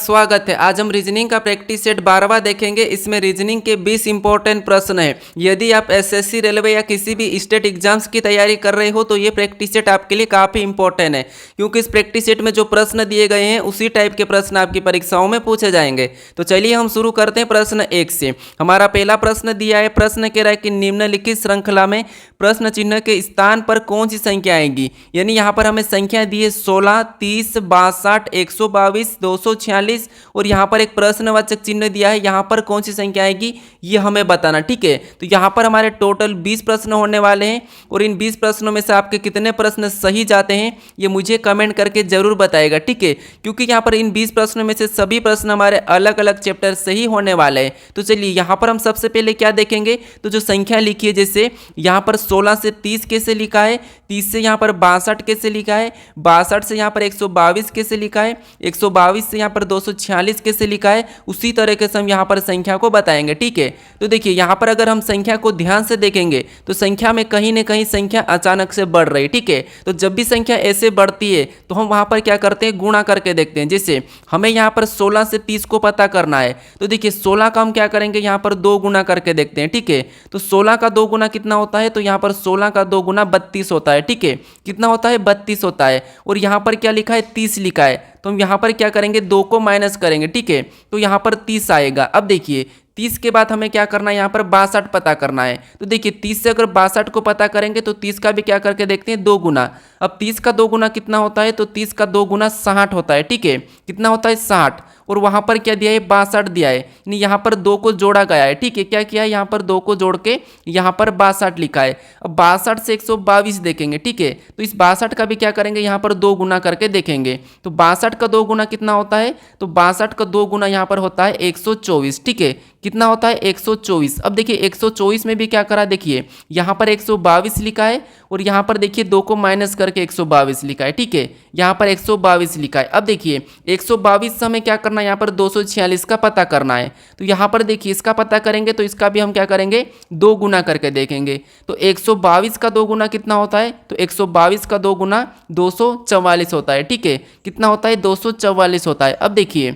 स्वागत है। आज हम रीजनिंग का प्रैक्टिस सेट 12वां देखेंगे। इसमें रीजनिंग के 20 इंपॉर्टेंट प्रश्न हैं। यदि आप एसएससी, रेलवे या किसी भी स्टेट एग्जाम्स की तैयारी कर रहे हो तो ये प्रैक्टिस सेट आपके लिए काफ़ी इंपॉर्टेंट है, क्योंकि इस प्रैक्टिस सेट में जो प्रश्न दिए गए हैं उसी टाइप के प्रश्न आपकी परीक्षाओं में पूछे जाएंगे। तो चलिए हम शुरू करते हैं प्रश्न 1 से। हमारा पहला प्रश्न दिया है, प्रश्न कह रहा है कि निम्नलिखित श्रृंखला में प्रश्न चिन्ह के स्थान पर कौन सी संख्या आएगी। यानी यहाँ पर हमें संख्या दी है 16, 30, 62, 122, 246 और यहाँ पर एक प्रश्नवाचक चिन्ह दिया है। यहाँ पर कौन सी संख्या आएगी ये हमें बताना, ठीक है। तो यहाँ पर हमारे टोटल 20 प्रश्न होने वाले हैं और इन 20 प्रश्नों में से आपके कितने प्रश्न सही जाते हैं ये मुझे कमेंट करके जरूर बताएगा, ठीक है। क्योंकि यहाँ पर इन 20 प्रश्नों में से सभी प्रश्न हमारे अलग अलग चैप्टर से ही होने वाले हैं। तो चलिए यहाँ पर हम सबसे पहले क्या देखेंगे, तो जो संख्या लिखी है, जैसे यहाँ पर 16 से 30 कैसे लिखा है, 30 से यहाँ पर 62 कैसे लिखा है, 62 से यहाँ पर 122 कैसे लिखा है, 122 से यहाँ पर 246 कैसे लिखा है, उसी तरीके से हम यहाँ पर संख्या को बताएंगे, ठीक है। तो देखिए यहाँ पर अगर हम संख्या को ध्यान से देखेंगे तो संख्या में कहीं ना कहीं संख्या अचानक से बढ़ रही है, ठीक है। तो जब भी संख्या ऐसे बढ़ती है तो हम वहाँ पर क्या करते हैं, गुणा करके देखते हैं। जैसे हमें यहाँ पर 16 से 30 को पता करना है, तो देखिए 16 का हम क्या करेंगे, यहाँ पर 2 गुना करके देखते हैं, ठीक है। तो 16 का 2 गुना कितना होता है, तो यहाँ पर 16 का 2 गुना 32 होता है, ठीक है। कितना होता है, 32 होता है। और यहाँ पर क्या लिखा है, 30 लिखा है, तो हम यहाँ पर क्या करेंगे, 2 को माइनस करेंगे, ठीक है। तो यहाँ पर 30 आएगा। अब देखिए 30 के बाद हमें क्या करना है, यहाँ पर 62 पता करना है। तो देखिए 30 से अगर 62 को पता करेंगे तो 30 का भी क्या करके देखते हैं, 2 गुना। अब 30 का 2 गुना कितना होता है, तो 30 का 2 गुना 60 होता है, ठीक है। कितना होता है, 60। और वहाँ पर क्या दिया है, 62 दिया है, यानी यहाँ पर 2 को जोड़ा गया है, ठीक है। क्या किया है, यहाँ पर 2 को जोड़ के यहाँ पर 62 लिखा है। अब 62 से 122 देखेंगे, ठीक है। तो इस 62 का भी क्या करेंगे, यहाँ पर 2 गुना करके देखेंगे। तो 62 का 2 गुना कितना होता है, तो 62 का 2 गुना यहाँ पर होता है 124, ठीक है। कितना होता है, 124। अब देखिए 124 में भी क्या करा, देखिए यहाँ पर 122 लिखा है और यहाँ पर देखिए 2 को माइनस करके 122 लिखा है, ठीक है। यहाँ पर 122 लिखा है। अब देखिए 122 से हमें क्या करना है, यहाँ पर 246 का पता करना है। तो यहाँ पर देखिए इसका पता करेंगे तो इसका भी हम क्या करेंगे, 2 गुना करके देखेंगे। तो 122 का 2 गुना कितना होता है, तो 122 का 2 गुना 244 होता है, ठीक है। कितना होता है, 244 होता है। अब देखिए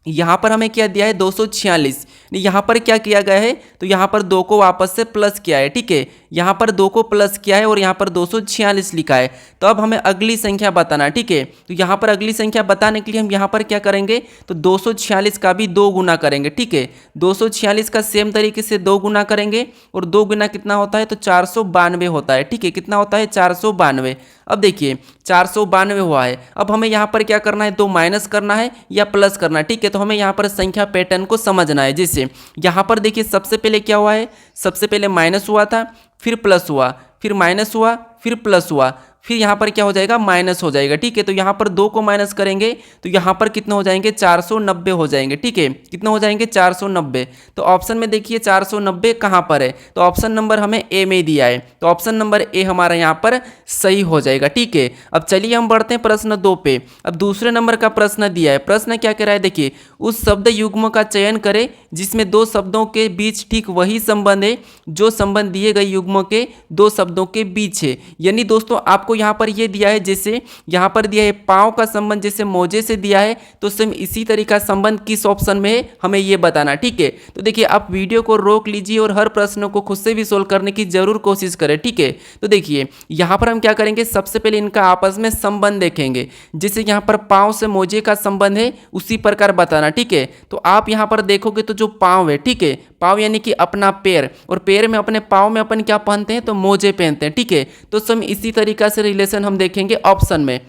यहाँ पर हमें क्या दिया है, 246। यहाँ पर क्या किया गया है, तो यहाँ पर 2 को वापस से प्लस किया है, ठीक है। यहाँ पर 2 को प्लस किया है और यहाँ पर 246 लिखा है। तो अब हमें अगली संख्या बताना, ठीक है। तो यहाँ पर अगली संख्या बताने के लिए हम यहाँ पर क्या करेंगे, तो 246 का भी 2 गुना करेंगे, ठीक है। 246 का सेम तरीके से 2 गुना करेंगे और 2 गुना कितना होता है, तो 492 होता है, ठीक है। कितना होता है, 492। अब देखिए 492 हुआ है। अब हमें यहाँ पर क्या करना है, 2 माइनस करना है या प्लस करना है, ठीक है। तो हमें यहाँ पर संख्या पैटर्न को समझना है। जैसे यहाँ पर देखिए सबसे पहले क्या हुआ है, सबसे पहले माइनस हुआ था, फिर प्लस हुआ, फिर माइनस हुआ, फिर प्लस हुआ, फिर यहाँ पर क्या हो जाएगा, माइनस हो जाएगा, ठीक है। तो यहाँ पर 2 को माइनस करेंगे तो यहाँ पर कितना हो जाएंगे, 490 हो जाएंगे, ठीक है। कितना हो जाएंगे, 490। तो ऑप्शन में देखिए 490 कहाँ पर है, तो ऑप्शन नंबर हमें ए में दिया है, तो ऑप्शन नंबर ए हमारा यहाँ पर सही हो जाएगा, ठीक है। अब चलिए हम बढ़ते हैं प्रश्न 2 पे। अब दूसरे नंबर का प्रश्न दिया है। प्रश्न क्या कह रहा है, देखिए उस शब्द युग्म का चयन करें जिसमें 2 शब्दों के बीच ठीक वही संबंध है जो संबंध दिए गए युग्म के 2 शब्दों के बीच है। यानी दोस्तों आपको यहाँ पर ये दिया है, जैसे यहाँ पर दिया है पाँव का संबंध जैसे मोजे से दिया है, तो सेम इसी तरीका संबंध किस ऑप्शन में है हमें ये बताना, ठीक है। तो देखिए आप वीडियो को रोक लीजिए और हर प्रश्न को खुद से भी सोल्व करने की जरूर कोशिश करें, ठीक है। तो देखिए यहाँ पर हम क्या करेंगे, सबसे पहले इनका आपस में संबंध देखेंगे। जैसे यहाँ पर पाँव से मोजे का संबंध है उसी प्रकार बताना, ठीक है। तो आप यहाँ पर देखोगे तो जो पाँव है, ठीक है, पाँव यानी कि अपना पैर, और पैर में अपने पाँव में अपन क्या पहनते हैं, तो मोजे पहनते हैं, ठीक है। तो सेम इसी तरीका से रिलेशन हम देखेंगे ऑप्शन में।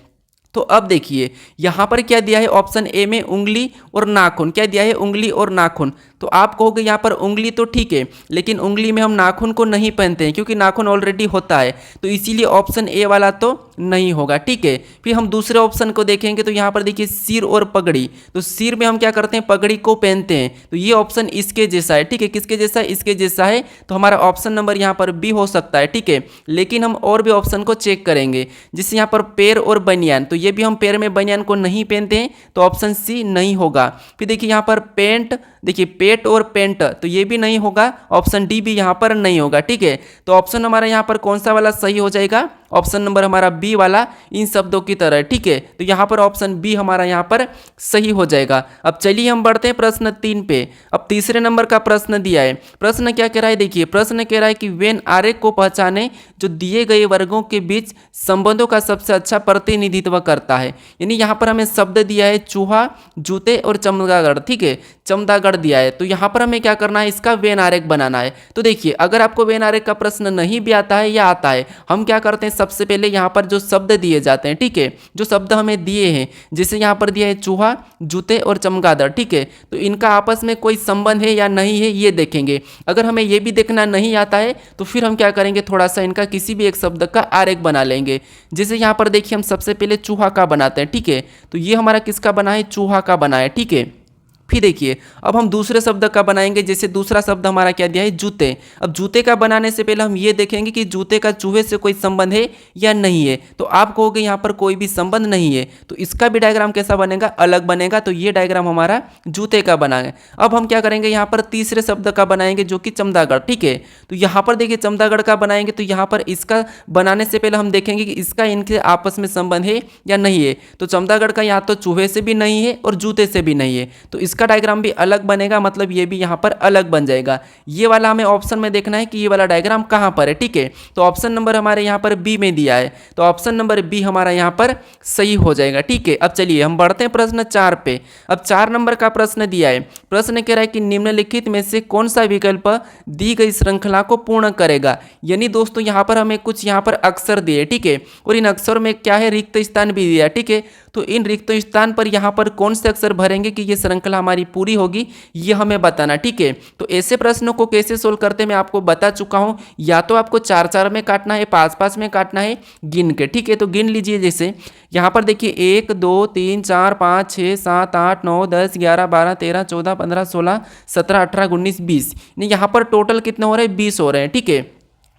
तो अब देखिए यहाँ पर क्या दिया है, ऑप्शन ए में उंगली और नाखून, क्या दिया है, उंगली और नाखून। तो आप कहोगे यहाँ पर उंगली तो ठीक है, लेकिन उंगली में हम नाखून को नहीं पहनते हैं क्योंकि नाखून ऑलरेडी होता है, तो इसीलिए ऑप्शन ए वाला तो नहीं होगा, ठीक है। फिर हम दूसरे ऑप्शन को देखेंगे तो यहाँ पर देखिए सिर और पगड़ी, तो सिर में हम क्या करते हैं, पगड़ी को पहनते हैं, तो ये ऑप्शन इसके जैसा है, ठीक है। किसके जैसा है, इसके जैसा है, तो हमारा ऑप्शन नंबर यहाँ पर बी हो सकता है, ठीक है। लेकिन हम और भी ऑप्शन को चेक करेंगे, जिससे यहाँ पर पैर और बनियान, तो ये भी हम पैर में बनियान को नहीं पहनते हैं, तो ऑप्शन सी नहीं होगा। फिर देखिए यहाँ पर पेंट, देखिए पेट पेट और पेंट, तो ये भी नहीं होगा, ऑप्शन डी भी यहाँ पर नहीं होगा। ठीक है, तो ऑप्शन हमारा यहाँ पर कौन सा वाला सही हो जाएगा, ऑप्शन नंबर हमारा बी वाला, इन शब्दों की तरह। ठीक है, तो यहाँ पर ऑप्शन बी हमारा यहाँ पर सही हो जाएगा। अब चलिए हम बढ़ते हैं प्रश्न 3 पे। अब तीसरे नंबर का प्रश्न दिया है। प्रश्न क्या कह रहा है, देखिए प्रश्न कह रहा है कि वेन आरेख को पहचाने जो दिए गए वर्गों के बीच संबंधों का सबसे अच्छा प्रतिनिधित्व करता है। यानी यहाँ पर हमें शब्द दिया है चूहा, जूते और चमगादड़। ठीक है, चमगादड़ दिया है, तो यहाँ पर हमें क्या करना है, इसका वेन आरेख बनाना है। तो देखिए अगर आपको वेन आरेख का प्रश्न नहीं भी आता है या आता है, हम क्या करते हैं, सबसे पहले यहाँ पर जो शब्द दिए जाते हैं, ठीक है, जो शब्द हमें दिए हैं, जैसे यहाँ पर दिया है चूहा, जूते और चमगादड़। ठीक है, तो इनका आपस में कोई संबंध है या नहीं है ये देखेंगे। अगर हमें ये भी देखना नहीं आता है तो फिर हम क्या करेंगे, थोड़ा सा इनका किसी भी एक शब्द का आरेख बना लेंगे। जैसे यहाँ पर देखिए हम सबसे पहले चूहा का बनाते हैं। ठीक है, तो ये हमारा किसका बना है, चूहा का बना है। ठीक है, फिर देखिए अब हम दूसरे शब्द का बनाएंगे। जैसे दूसरा शब्द हमारा क्या दिया है, जूते। अब जूते का बनाने से पहले हम ये देखेंगे कि जूते का चूहे से कोई संबंध है या नहीं है। तो आप कहोगे यहाँ पर कोई भी संबंध नहीं है, तो इसका भी डायग्राम कैसा बनेगा, अलग बनेगा। तो ये डायग्राम हमारा जूते का बना है। अब हम क्या करेंगे, यहाँ पर तीसरे शब्द का बनाएंगे जो कि चमगादड़। ठीक है, तो यहाँ पर देखिए चमगादड़ का बनाएंगे, तो यहाँ पर इसका बनाने से पहले हम देखेंगे कि इसका इनके आपस में संबंध है या नहीं है। तो चमगादड़ का यहाँ तो चूहे से भी नहीं है और जूते से भी नहीं है, तो इसका डायग्राम भी अलग बनेगा, मतलब ये भी यहाँ पर अलग बन जाएगा। ये वाला हमें ऑप्शन में देखना है कि ये वाला डायग्राम कहाँ पर है। ठीक है, तो ऑप्शन नंबर हमारे यहाँ पर बी में दिया है, तो ऑप्शन नंबर बी हमारा यहाँ पर सही हो जाएगा। ठीक है, अब चलिए हम बढ़ते हैं प्रश्न 4 पे। अब 4 नंबर का प्रश्न दिया है। प्रश्न कह रहा है कि निम्नलिखित में से कौन सा विकल्प दी गई श्रृंखला को पूर्ण करेगा। यानी दोस्तों यहाँ पर हमें कुछ यहाँ पर अक्षर दिए। ठीक है, और इन अक्षर में क्या है, रिक्त स्थान भी दिया। ठीक है, तो इन रिक्त स्थान पर यहाँ पर कौन से अक्षर भरेंगे कि ये श्रृंखला हमारी पूरी होगी, ये हमें बताना। ठीक है, तो ऐसे प्रश्नों को कैसे सोल्व करते हैं मैं आपको बता चुका हूँ। या तो आपको 4-4 में काटना है, 5-5 में काटना है गिन के। ठीक है, तो गिन लीजिए। जैसे यहाँ पर देखिए 1 2 3 4 5 6 7 8 9 10 11 12 13 14 15 16 17 18 19 20, यहाँ पर टोटल कितने हो रहे हैं, 20 हो रहे हैं। ठीक है,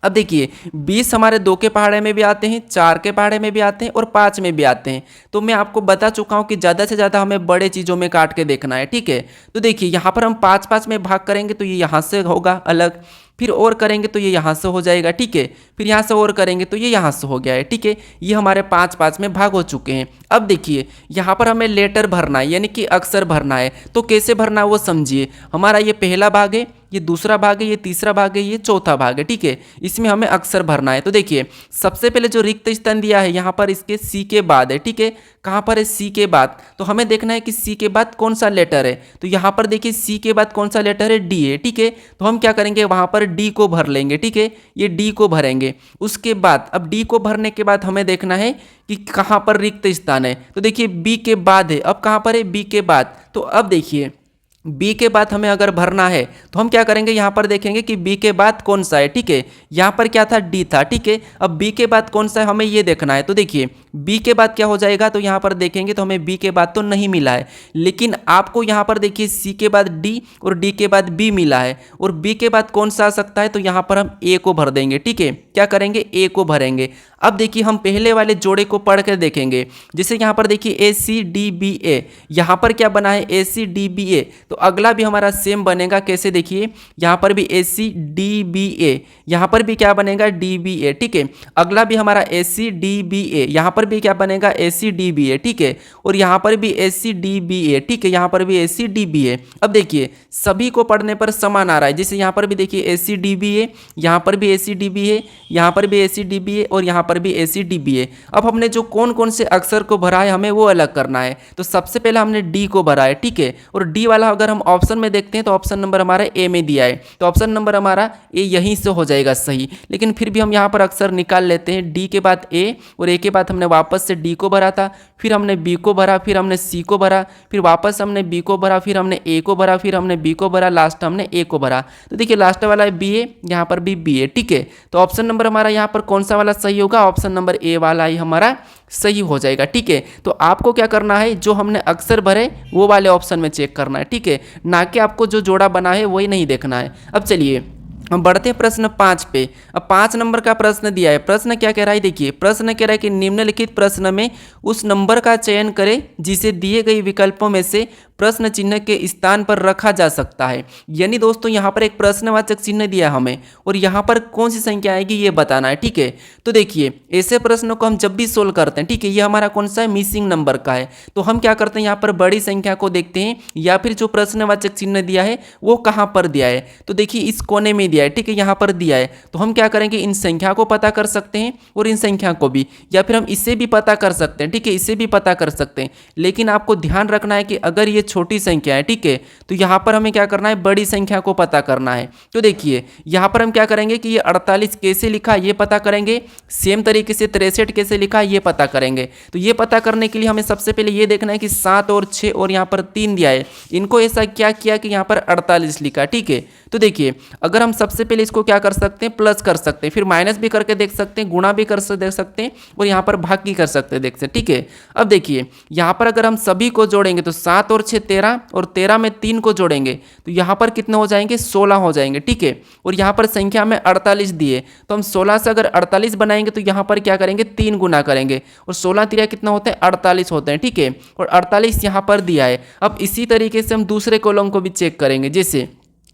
अब देखिए 20 हमारे 2 के पहाड़े में भी आते हैं, 4 के पहाड़े में भी आते हैं और 5 में भी आते हैं। तो मैं आपको बता चुका हूं कि ज़्यादा से ज़्यादा हमें बड़े चीज़ों में काट के देखना है। ठीक है, तो देखिए यहाँ पर हम 5-5 में भाग करेंगे तो ये यहाँ से होगा अलग, फिर और करेंगे तो ये यहाँ से हो जाएगा। ठीक है, फिर यहाँ से और करेंगे तो ये यहाँ से हो गया है। ठीक है, ये हमारे 5-5 में भाग हो चुके हैं। अब देखिए यहाँ पर हमें लेटर भरना है, यानी कि अक्षर भरना है। तो कैसे भरना है वो समझिए। हमारा ये पहला भाग है, ये दूसरा भाग है, ये तीसरा भाग है, ये चौथा भाग है। ठीक है, इसमें हमें अक्षर भरना है। तो देखिए सबसे पहले जो रिक्त स्थान दिया है यहाँ पर इसके सी के बाद है। ठीक है, कहाँ पर है, सी के बाद। तो हमें देखना है कि सी के बाद कौन सा लेटर है। तो यहाँ पर देखिए सी के बाद कौन सा लेटर है, डी है। ठीक है, तो हम क्या करेंगे, वहाँ पर डी को भर लेंगे। ठीक है, ये डी को भरेंगे। उसके बाद अब डी को भरने के बाद हमें देखना है कि कहाँ पर रिक्त स्थान है। तो देखिए बी के बाद है, अब कहाँ पर है, बी के बाद। तो अब देखिए बी के बाद हमें अगर भरना है तो हम क्या करेंगे, यहाँ पर देखेंगे कि बी के बाद कौन सा है। ठीक है, यहाँ पर क्या था, डी था। ठीक है, अब बी के बाद कौन सा है हमें ये देखना है। तो देखिए बी के बाद क्या हो जाएगा, तो यहाँ पर देखेंगे तो हमें बी के बाद तो नहीं मिला है, लेकिन आपको यहाँ पर देखिए सी के बाद डी और डी के बाद बी मिला है, और बी के बाद कौन सा आ सकता है, तो यहाँ पर हम ए को भर देंगे। ठीक है, क्या करेंगे, ए को भरेंगे। अब देखिए हम पहले वाले जोड़े को पढ़ कर देखेंगे। जैसे यहाँ पर देखिए ए सी डी बी ए, यहाँ पर क्या बना है, ए सी डी बी ए। तो अगला भी हमारा सेम बनेगा। कैसे, देखिए यहाँ पर भी ए सी डी बी ए, यहाँ पर भी क्या बनेगा, डी बी ए। ठीक है, अगला भी हमारा ए सी डी बी ए, यहाँ पर भी क्या बनेगा, ए सी डी बी ए। ठीक है, और यहाँ पर भी ए सी डी बी ए। ठीक है, यहाँ पर भी ए सी डी बी ए। अब देखिए सभी को पढ़ने पर समान आ रहा है। जैसे यहाँ पर भी देखिए ए सी डी बी ए, यहाँ पर भी ए सी डी बी ए, यहाँ पर भी ए सी डी बी ए और यहाँ पर भी ए सी डी बी ए। अब हमने जो कौन कौन से अक्षर को भरा है हमें वो अलग करना है। तो सबसे पहले हमने डी को भरा है। ठीक है, और डी वाला अगर हम ऑप्शन में देखते हैं तो ऑप्शन नंबर हमारा ए में दिया है, तो ऑप्शन नंबर हमारा ए यहीं से हो जाएगा सही। लेकिन फिर भी हम यहाँ पर अक्षर निकाल लेते हैं। डी के बाद ए और ए के बाद हमने वापस से डी को भरा था, फिर हमने बी को भरा, फिर हमने सी को भरा, फिर वापस हमने बी को भरा, फिर हमने ए को भरा, फिर हमने बी को भरा, लास्ट हमने ए को भरा। तो देखिए लास्ट वाला है बी ए, यहाँ पर भी बी ए। ठीक है, तो ऑप्शन नंबर हमारा यहाँ पर कौन सा वाला सही होगा, ऑप्शन नंबर ए वाला ही हमारा सही हो जाएगा। ठीक है, तो आपको क्या करना है, जो हमने अक्षर भरे वो वाले ऑप्शन में चेक करना है। ठीक है, ना कि आपको जो जोड़ा बना है वही नहीं देखना है। अब चलिए हम बढ़ते हैं प्रश्न 5 पे। अब 5 नंबर का प्रश्न दिया है। प्रश्न क्या कह रहा है, देखिए प्रश्न कह रहा है कि निम्नलिखित प्रश्न में उस नंबर का चयन करें जिसे दिए गए विकल्पों में से प्रश्न चिन्ह के स्थान पर रखा जा सकता है। यानी दोस्तों यहाँ पर एक प्रश्नवाचक चिन्ह दिया हमें और यहाँ पर कौन सी संख्या आएगी ये बताना है, ठीक है। तो देखिए ऐसे प्रश्नों को हम जब भी सोल्व करते हैं, ठीक है, ये हमारा कौन सा है, मिसिंग नंबर का है, तो हम क्या करते हैं यहाँ पर बड़ी संख्या को देखते हैं या फिर जो प्रश्नवाचक चिन्ह दिया है वो कहाँ पर दिया है। तो देखिए इस कोने में दिया है, ठीक है, यहाँ पर दिया है, तो हम क्या करेंगे इन संख्या को पता कर सकते हैं और इन संख्या को भी, या फिर हम इसे भी पता कर सकते हैं, ठीक है, इसे भी पता कर सकते हैं। लेकिन आपको ध्यान रखना है कि अगर ये छोटी संख्या है, ठीक है, तो यहाँ पर हमें क्या करना है, बड़ी संख्या को पता करना है। तो देखिए यहाँ पर हम क्या करेंगे कि ये 48 कैसे लिखा ये पता करेंगे, सेम तरीके से 63 कैसे लिखा ये पता करेंगे। तो ये पता करने के लिए हमें सबसे पहले ये देखना है कि 7 और 6 और यहाँ पर 3 दिया है, इनको ऐसा क्या किया कि यहाँ पर 48 लिखा, ठीक है। तो देखिए अगर हम सबसे पहले इसको क्या कर सकते हैं, प्लस कर सकते हैं, फिर माइनस भी करके देख सकते हैं, गुणा भी कर देख सकते हैं और यहाँ पर भाग भी कर सकते हैं, देख सकते, ठीक है। अब देखिए यहाँ पर अगर हम सभी को जोड़ेंगे तो 7 और 6 13 और 13 में 3 को जोड़ेंगे तो यहाँ पर कितने हो जाएंगे, 16 हो जाएंगे, ठीक है। और यहाँ पर संख्या में 48 दिए तो हम 16 से अगर 48 बनाएंगे तो यहाँ पर क्या करेंगे, 3 गुना करेंगे और 16 3 कितना होता है, 48 होते हैं, ठीक है। और 48 यहाँ पर दिया है। अब इसी तरीके से हम दूसरे कॉलम को भी चेक करेंगे, जैसे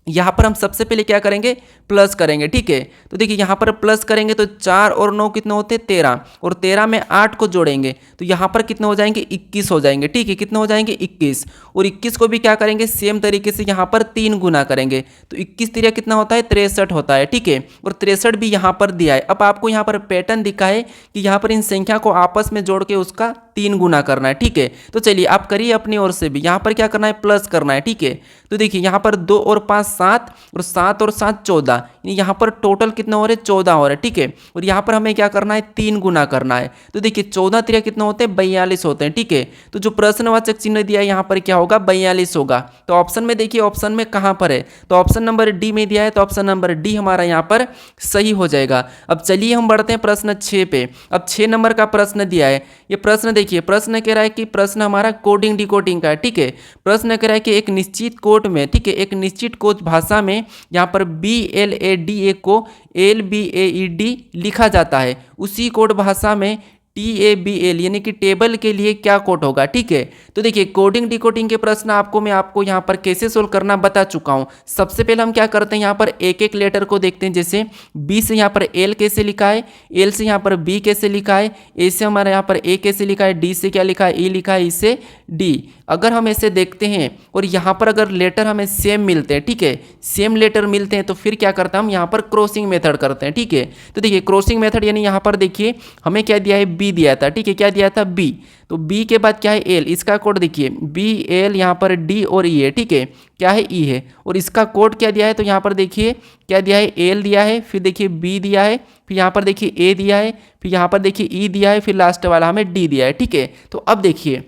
यहाँ पर हम सबसे पहले क्या करेंगे, प्लस करेंगे, ठीक है। तो देखिए यहाँ पर प्लस करेंगे तो 4 और 9 कितने होते हैं, 13 और 13 में 8 को जोड़ेंगे तो यहाँ पर कितने हो जाएंगे, 21 हो जाएंगे, ठीक है। कितने हो जाएंगे, 21। और 21 को भी क्या करेंगे, सेम तरीके से यहाँ पर 3 गुना करेंगे तो 21 3 कितना होता है, 63 होता है, ठीक है। और 63 भी यहाँ पर दिया है। अब आपको यहाँ पर पैटर्न दिखा है कि यहाँ पर इन संख्या को आपस में जोड़ के उसका 3 गुना करना है, ठीक है। तो चलिए आप करिए अपनी ओर से भी, यहाँ पर क्या करना है, प्लस करना है, ठीक है। तो देखिए यहाँ पर 2 और 5 7 और 7 और 7 14, यानी यहाँ पर टोटल कितना हो रहा है, 14 हो रहा है, ठीक है। और यहाँ पर हमें क्या करना है, 3 गुना करना है। तो देखिए 14 3 कितना होते हैं, 42 होते हैं, ठीक है। तो जो प्रश्नवाचक चिन्ह दिया है यहाँ पर क्या होगा, 42 होगा। तो ऑप्शन में देखिए, ऑप्शन में कहाँ पर है, तो ऑप्शन नंबर डी में दिया है, तो ऑप्शन नंबर डी हमारा यहाँ पर सही हो जाएगा। अब चलिए हम बढ़ते हैं प्रश्न 6 पे। अब 6 नंबर का प्रश्न दिया है। ये प्रश्न देखिए, प्रश्न कह रहा है कि प्रश्न हमारा कोडिंग डिकोडिंग का है, ठीक है। प्रश्न कह रहा है कि एक निश्चित कोड में, ठीक है, एक निश्चित कोड भाषा में यहाँ पर BLADA को LBAED लिखा जाता है, उसी कोड भाषा में TABL यानी कि टेबल के लिए क्या कोड होगा, ठीक है। तो देखिए कोडिंग डिकोडिंग के प्रश्न मैं आपको यहाँ पर कैसे सोल्व करना बता चुका हूँ। सबसे पहले हम क्या करते हैं, यहाँ पर एक एक लेटर को देखते हैं। जैसे B से यहाँ पर L कैसे लिखा है, L से यहाँ पर B कैसे लिखा है, A से हमारा यहाँ पर A कैसे लिखा है, D से क्या लिखा है, E लिखा है, E से D। अगर हम ऐसे देखते हैं और यहाँ पर अगर लेटर हमें सेम मिलते हैं, ठीक है, सेम लेटर मिलते हैं तो फिर क्या करते हैं हम यहाँ पर क्रॉसिंग मेथड करते हैं, ठीक है। तो देखिए क्रॉसिंग मेथड यानी यहाँ पर देखिए हमें क्या दिया है, B दिया था, ठीक है, क्या दिया था, B। तो B के बाद क्या है, L, इसका कोड देखिए BL, यहाँ पर D और E है, ठीक है, क्या है, E है। और इसका कोड क्या दिया है, तो यहाँ पर देखिए क्या दिया है, L दिया है, फिर देखिए B दिया है, फिर यहाँ पर देखिए A दिया है, फिर यहाँ पर देखिए E दिया है, फिर लास्ट वाला हमें D दिया है, ठीक है। तो अब देखिए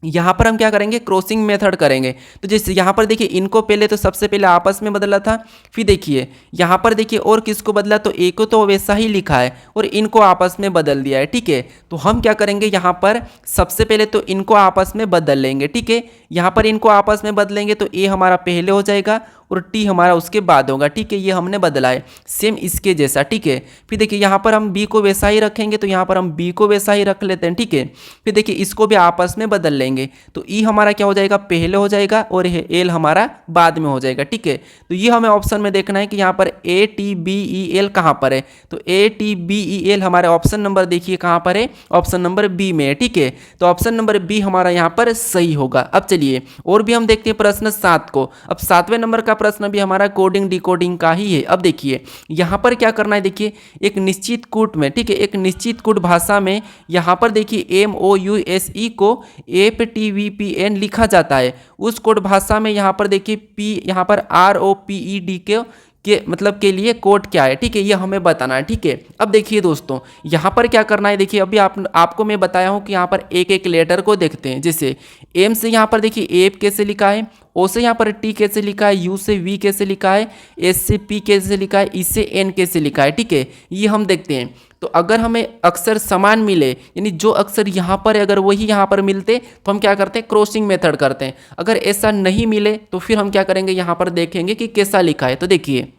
यहाँ पर हम क्या करेंगे, क्रॉसिंग मेथड करेंगे। तो जैसे यहाँ पर देखिए इनको पहले तो सबसे पहले आपस में बदला था, फिर देखिए यहाँ पर देखिए और किसको बदला, तो ए को तो वैसा ही लिखा है और इनको आपस में बदल दिया है, ठीक है। तो हम क्या करेंगे, यहाँ पर सबसे पहले तो इनको आपस में बदल लेंगे, ठीक है। यहाँ पर इनको आपस में बदलेंगे तो ए हमारा पहले हो जाएगा और टी हमारा उसके बाद होगा, ठीक है। ये हमने बदला है सेम इसके जैसा, ठीक है। फिर देखिए यहाँ पर हम बी को वैसा ही रखेंगे तो यहाँ पर हम बी को वैसा ही रख लेते हैं, ठीक है। फिर देखिए इसको भी आपस में बदल लेंगे तो ई हमारा क्या हो जाएगा, पहले हो जाएगा और एल हमारा बाद में हो जाएगा, ठीक है। तो ये हमें ऑप्शन में देखना है कि यहाँ पर ATBEL कहाँ पर है। तो ATBEL हमारे ऑप्शन नंबर देखिए कहाँ पर है, ऑप्शन नंबर बी में है, ठीक है। तो ऑप्शन नंबर बी हमारा यहाँ पर सही होगा। अब चलिए और भी हम देखते हैं प्रश्न 7 को। अब 7वें नंबर का प्रश्न भी हमारा कोडिंग डिकोडिंग का ही है। अब देखिए यहाँ पर क्या करना है, देखिए एक निश्चित कूट में, ठीक है, एक निश्चित कूट भाषा में यहाँ पर देखिए MOUSE को APTVPN लिखा जाता है। उस कोड भाषा में यहाँ पर देखिए P यहाँ पर ROPED के मतलब के लिए कोड क्या है, ठीक है, ये हमें बताना है, ठीक है। अब देखिए दोस्तों यहाँ पर क्या करना है, देखिए अभी आपको मैं बताया हूँ कि यहाँ पर एक एक लेटर को देखते हैं। जैसे एम से यहाँ पर देखिए एप कैसे लिखा है, ओ से यहाँ पर टी कैसे लिखा है, यू से वी कैसे लिखा है, एस से पी कैसे लिखा है, ई से एन कैसे लिखा है, ठीक है, ये हम देखते हैं। तो अगर हमें अक्षर समान मिले यानी जो अक्षर यहाँ पर है अगर वही यहाँ पर मिलते तो हम क्या करते हैं, क्रॉसिंग मेथड करते हैं। अगर ऐसा नहीं मिले तो फिर हम क्या करेंगे, यहाँ पर देखेंगे कि कैसा लिखा है। तो देखिए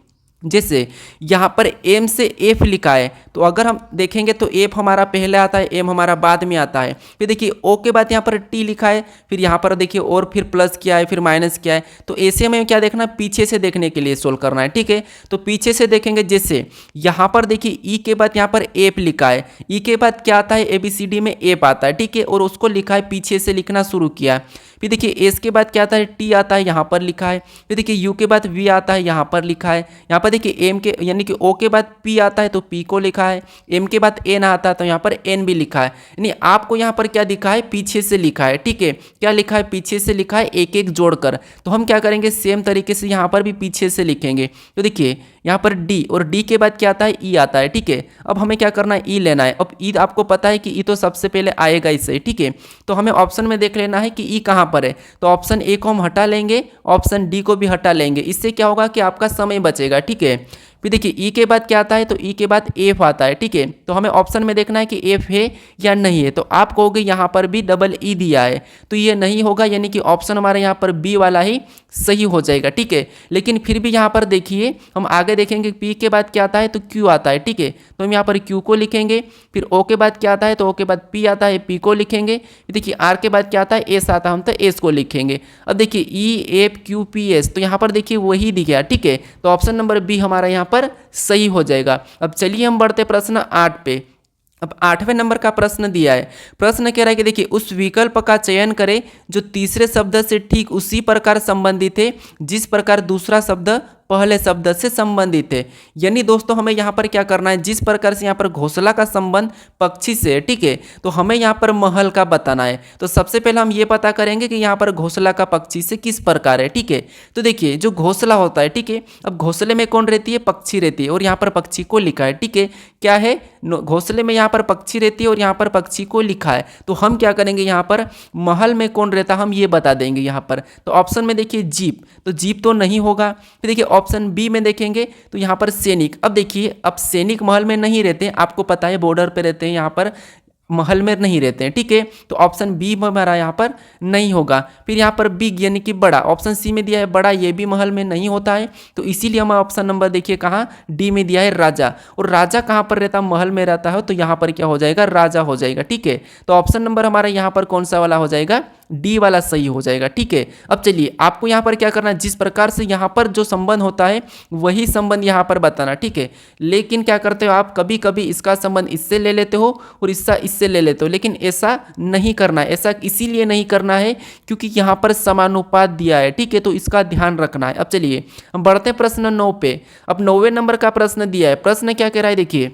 जैसे यहाँ पर एम से एफ लिखा है, तो अगर हम देखेंगे तो एफ हमारा पहले आता है, एम हमारा बाद में आता है। फिर देखिए ओ के बाद यहाँ पर टी लिखा है, फिर यहाँ पर देखिए और फिर प्लस किया है, फिर माइनस किया है। तो ऐसे हमें क्या देखना, पीछे से देखने के लिए सोल्व करना है, ठीक है। तो पीछे से देखेंगे, जैसे यहाँ पर देखिए ई के बाद यहाँ पर एफ लिखा है, ई के बाद क्या आता है, ABCD में एफ आता है, ठीक है, और उसको लिखा है, पीछे से लिखना शुरू किया है। फिर देखिए एस के बाद क्या आता है, टी आता है, यहाँ पर लिखा है। फिर देखिए यू के बाद वी आता है, यहाँ पर लिखा है। यहाँ पर देखिए एम के यानी कि ओ के बाद पी आता है, तो पी को लिखा है। एम के बाद एन आता है, तो यहाँ पर एन भी लिखा है। यानी आपको यहाँ पर क्या दिखा है, पीछे से लिखा है, ठीक है। क्या लिखा है, पीछे से लिखा है, एक एक जोड़कर। तो हम क्या करेंगे, सेम तरीके से यहाँ पर भी पीछे से लिखेंगे। तो देखिए यहाँ पर डी, और डी के बाद क्या आता है, ई आता है, ठीक है। अब हमें क्या करना है, ई लेना है। अब ई आपको पता है कि ई तो सबसे पहले आएगा इससे, ठीक है। तो हमें ऑप्शन में देख लेना है कि ई कहाँ पर है। तो ऑप्शन ए को हम हटा लेंगे, ऑप्शन डी को भी हटा लेंगे। इससे क्या होगा कि आपका समय बचेगा, ठीक है। फिर देखिए ई के बाद क्या आता है, तो ई के बाद एफ आता है, ठीक है। तो हमें ऑप्शन में देखना है कि एफ है या नहीं है। तो आप कहोगे यहाँ पर भी डबल ई दिया है, तो ये नहीं होगा, यानी कि ऑप्शन हमारे यहाँ पर बी वाला ही सही हो जाएगा, ठीक है। लेकिन फिर भी यहाँ पर देखिए हम आगे देखेंगे, पी के बाद क्या आता है, तो क्यू आता है, ठीक है। तो हम यहाँ पर क्यू को लिखेंगे। फिर ओ के बाद क्या आता है, तो ओ के बाद पी आता है, पी को लिखेंगे। फिर देखिए आर के बाद क्या आता है, एस आता है, हम तो एस को लिखेंगे। अब देखिए E F Q P S, तो यहाँ पर देखिए वही दिख गया, ठीक है। तो ऑप्शन नंबर बी हमारा यहाँ पर सही हो जाएगा। अब चलिए हम बढ़ते प्रश्न 8 पे। अब 8वें नंबर का प्रश्न दिया है। प्रश्न कह रहा है कि देखिए उस विकल्प का चयन करें जो तीसरे शब्द से ठीक उसी प्रकार संबंधित है जिस प्रकार दूसरा शब्द पहले शब्द से संबंधित है। यानी दोस्तों हमें यहाँ पर क्या करना है, जिस प्रकार से यहाँ पर घोंसला का संबंध पक्षी से है, ठीक है, तो हमें यहाँ पर महल का बताना है। तो सबसे पहले हम ये पता करेंगे कि यहाँ पर घोंसला का पक्षी से किस प्रकार है, ठीक है। तो देखिए जो घोंसला होता है, ठीक है, अब घोंसले में कौन रहती है, पक्षी रहती है, और यहाँ पर पक्षी को लिखा है, ठीक है। क्या है, घोंसले में यहाँ पर पक्षी रहती है और यहाँ पर पक्षी को लिखा है। तो हम क्या करेंगे, यहाँ पर महल में कौन रहता है हम ये बता देंगे यहाँ पर। तो ऑप्शन में देखिए जीप, तो जीप तो नहीं होगा। फिर देखिए ऑप्शन बी में देखेंगे तो यहाँ पर सैनिक। अब देखिए अब सैनिक महल में नहीं रहते हैं, आपको पता है बॉर्डर पे रहते हैं, यहाँ पर महल में नहीं रहते हैं, ठीक है। तो ऑप्शन बी हमारा यहाँ पर नहीं होगा। फिर यहाँ पर बिग यानी कि बड़ा, ऑप्शन सी में दिया है बड़ा, ये भी महल में नहीं होता है। तो इसीलिए हम ऑप्शन नंबर देखिए कहाँ, डी में दिया है राजा। और राजा कहाँ पर रहता है, महल में रहता है, तो यहाँ पर क्या हो जाएगा, राजा हो जाएगा, ठीक है। तो ऑप्शन नंबर हमारा यहाँ पर कौन सा वाला हो जाएगा, डी वाला सही हो जाएगा, ठीक है। अब चलिए आपको यहाँ पर क्या करना है, जिस प्रकार से यहाँ पर जो संबंध होता है वही संबंध यहाँ पर बताना, ठीक है। लेकिन क्या करते हो आप, कभी कभी इसका संबंध इससे ले लेते हो और इससे ले लेते हो, लेकिन ऐसा नहीं करना है। ऐसा इसीलिए नहीं करना है क्योंकि यहाँ पर समानुपात दिया है, ठीक है, तो इसका ध्यान रखना है। अब चलिए हम बढ़ते हैं प्रश्न 9 पे। अब 9वें नंबर का प्रश्न दिया है। प्रश्न क्या कह रहा है, देखिए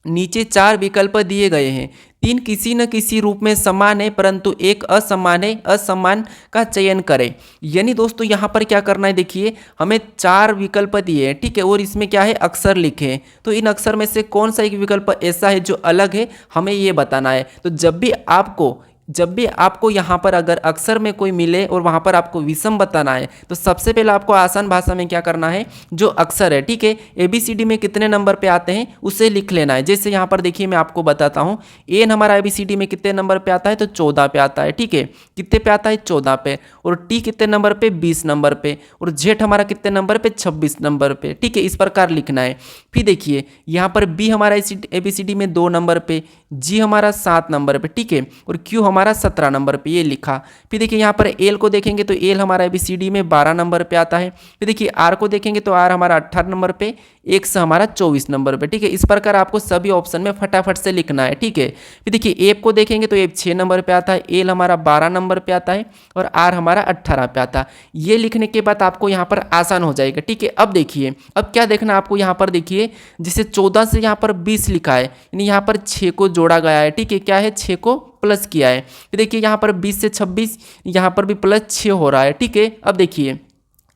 नीचे 4 विकल्प दिए गए हैं, 3 किसी न किसी रूप में समान है परंतु एक असमान है, असमान का चयन करें। यानी दोस्तों यहाँ पर क्या करना है, देखिए हमें 4 विकल्प दिए हैं, ठीक है, और इसमें क्या है, अक्षर लिखे हैं। तो इन अक्षर में से कौन सा एक विकल्प ऐसा है जो अलग है, हमें ये बताना है। तो जब भी आपको यहाँ पर अगर अक्षर में कोई मिले और वहाँ पर आपको विषम बताना है, तो सबसे पहले आपको आसान भाषा में क्या करना है, जो अक्षर है, ठीक है, ABCD में कितने नंबर पे आते हैं उसे लिख लेना है। जैसे यहाँ पर देखिए मैं आपको बताता हूँ, एन हमारा ABCD में कितने नंबर पे आता है, तो 14 पे आता है, ठीक है, कितने पे आता है, 14 पे। और टी कितने नंबर पे, 20 नंबर पे। और जेड हमारा कितने नंबर पे, 26 नंबर पे, ठीक है, इस प्रकार लिखना है। फिर देखिए यहाँ पर बी हमारा ABCD में 2 नंबर पे, जी हमारा 7 नंबर पे, ठीक है, और क्यू हमारा 17 नंबर पे, ये लिखा। फिर देखिए यहाँ पर एल को देखेंगे तो एल हमारा ABCD में 12 नंबर पे आता है। फिर देखिए आर को देखेंगे तो आर हमारा 18 नंबर पे, एक्स हमारा 24 नंबर पे, ठीक है। इस प्रकार आपको सभी ऑप्शन में फटाफट से लिखना है, ठीक है। फिर देखिए एफ को देखेंगे तो एफ 6 नंबर पे आता है, एल हमारा 12 नंबर पे आता है और आर हमारा 18 पे आता है। ये लिखने के बाद आपको यहाँ पर आसान हो जाएगा, ठीक है। अब देखिए अब क्या देखना आपको, यहाँ पर देखिए जैसे 14 से यहाँ पर 20 लिखा है, यानी यहाँ पर 6 को जोड़ा गया है, ठीक है, क्या है, 6 को प्लस किया है। फिर देखिए यहाँ पर 20 से 26, यहाँ पर भी प्लस 6 हो रहा है, ठीक है। अब देखिए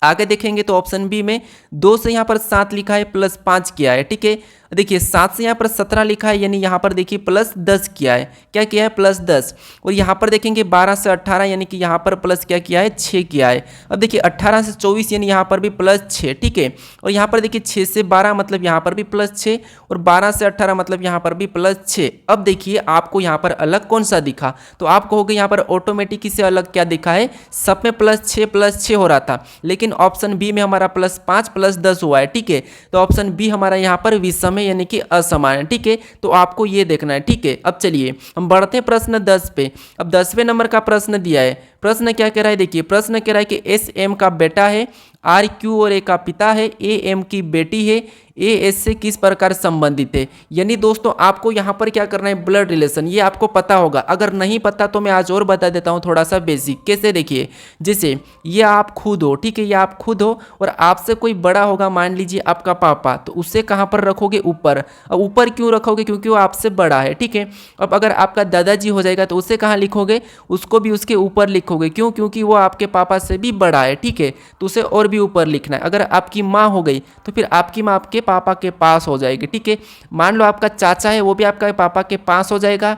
आगे देखेंगे तो ऑप्शन बी में 2 से यहाँ पर 7 लिखा है, प्लस 5 किया है, ठीक है। देखिए 7 से यहाँ पर 17 लिखा है, यानी यहाँ पर देखिए प्लस 10 किया है। क्या किया है? प्लस 10। और यहाँ पर देखेंगे 12 से 18, यानी कि यहाँ पर प्लस क्या किया है? 6 किया है। अब देखिए 18 से 24, यानी यहाँ पर भी प्लस 6, ठीक है। और यहाँ पर देखिए 6 से 12 मतलब यहाँ पर भी प्लस 6, और 12 से 18 मतलब यहाँ पर भी प्लस 6। अब देखिए आपको यहाँ पर अलग कौन सा दिखा, तो आप कहोगे यहाँ पर ऑटोमेटिक से अलग क्या दिखा है? सब में प्लस 6 हो रहा था, लेकिन ऑप्शन बी में हमारा प्लस 5 प्लस 10 हुआ है, ठीक है। तो ऑप्शन बी हमारा यहाँ पर विषम है, यानी कि असमान है, ठीक है। तो आपको ये देखना है, ठीक है। अब चलिए हम बढ़ते हैं प्रश्न 10 पे। अब 10वें नंबर का प्रश्न दिया है। प्रश्न क्या कह रहा है? देखिए प्रश्न कह रहा है कि एस एम का बेटा है, आर क्यू और ए का पिता है, ए एम की बेटी है, ए एस से किस प्रकार संबंधित है। यानी दोस्तों आपको यहाँ पर क्या करना है? ब्लड रिलेशन, ये आपको पता होगा। अगर नहीं पता तो मैं आज और बता देता हूँ थोड़ा सा बेसिक। कैसे? देखिए जैसे ये आप खुद हो, ठीक है, ये आप खुद हो और आपसे कोई बड़ा होगा, मान लीजिए आपका पापा, तो उससे कहाँ पर रखोगे? ऊपर। अब ऊपर क्यों रखोगे? क्योंकि वो आपसे बड़ा है, ठीक है। अब अगर आपका दादाजी हो जाएगा तो उसे कहाँ लिखोगे? उसको भी उसके ऊपर लिखोगे। क्यों? क्योंकि वो आपके पापा से भी बड़ा है, ठीक है, तो उसे और भी ऊपर लिखना है। अगर आपकी माँ हो गई तो फिर आपकी माँ आपके पापा के पास हो जाएगी, ठीक है। मान लो आपका चाचा है, वो भी आपका पापा के पास हो जाएगा।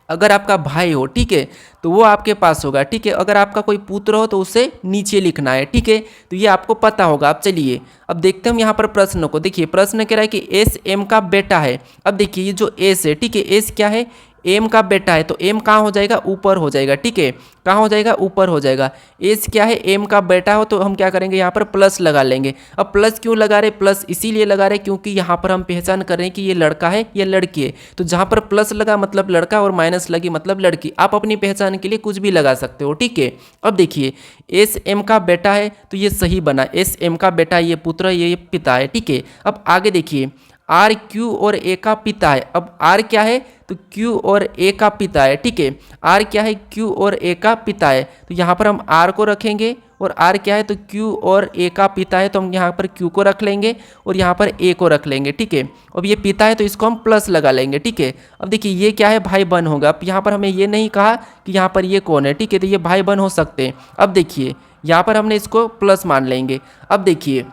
अगर आपका भाई हो, ठीक है, तो वो आपके पास होगा, ठीक है। अगर आपका कोई पुत्र हो तो उसे नीचे लिखना है, ठीक है। तो ये आपको पता होगा। अब चलिए अब देखते हैं हम यहाँ पर प्रश्न को। देखिए प्रश्न कह रहा है कि एस एम का बेटा है। अब देखिए ये जो एस है, ठीक है, एस क्या है? एम का बेटा है, तो एम कहाँ हो जाएगा? ऊपर हो जाएगा, ठीक है। कहाँ हो जाएगा? ऊपर हो जाएगा। एस क्या है? एम का बेटा हो, तो हम क्या करेंगे? यहाँ पर प्लस लगा लेंगे। अब प्लस क्यों लगा रहे? प्लस इसीलिए लगा रहे क्योंकि यहाँ पर हम पहचान कर रहे हैं कि ये लड़का है या लड़की है। तो जहाँ पर प्लस लगा मतलब लड़का और माइनस लगी मतलब लड़की। आप अपनी पहचान के लिए कुछ भी लगा सकते हो, ठीक है। अब देखिए एस एम का बेटा है, तो ये सही बना। एस एम का बेटा, ये पुत्र, ये पिता है, ठीक है। अब आगे देखिए आर क्यू और ए का पिता है। अब आर क्या है? तो क्यू और ए का पिता है, ठीक है। आर क्या है? क्यू और ए का पिता है, तो यहाँ पर हम आर को रखेंगे। और आर क्या है? तो क्यू और ए का पिता है, तो हम यहाँ पर क्यू को रख लेंगे और यहाँ पर ए को रख लेंगे, ठीक है। अब ये पिता है तो इसको हम प्लस लगा लेंगे, ठीक है। अब देखिए ये क्या है? भाई बहन होगा। अब यहाँ पर हमें ये नहीं कहा कि यहाँ पर ये कौन है, ठीक है, तो ये भाई बहन हो सकते हैं। अब देखिए यहाँ पर हमने इसको प्लस मान लेंगे। अब देखिए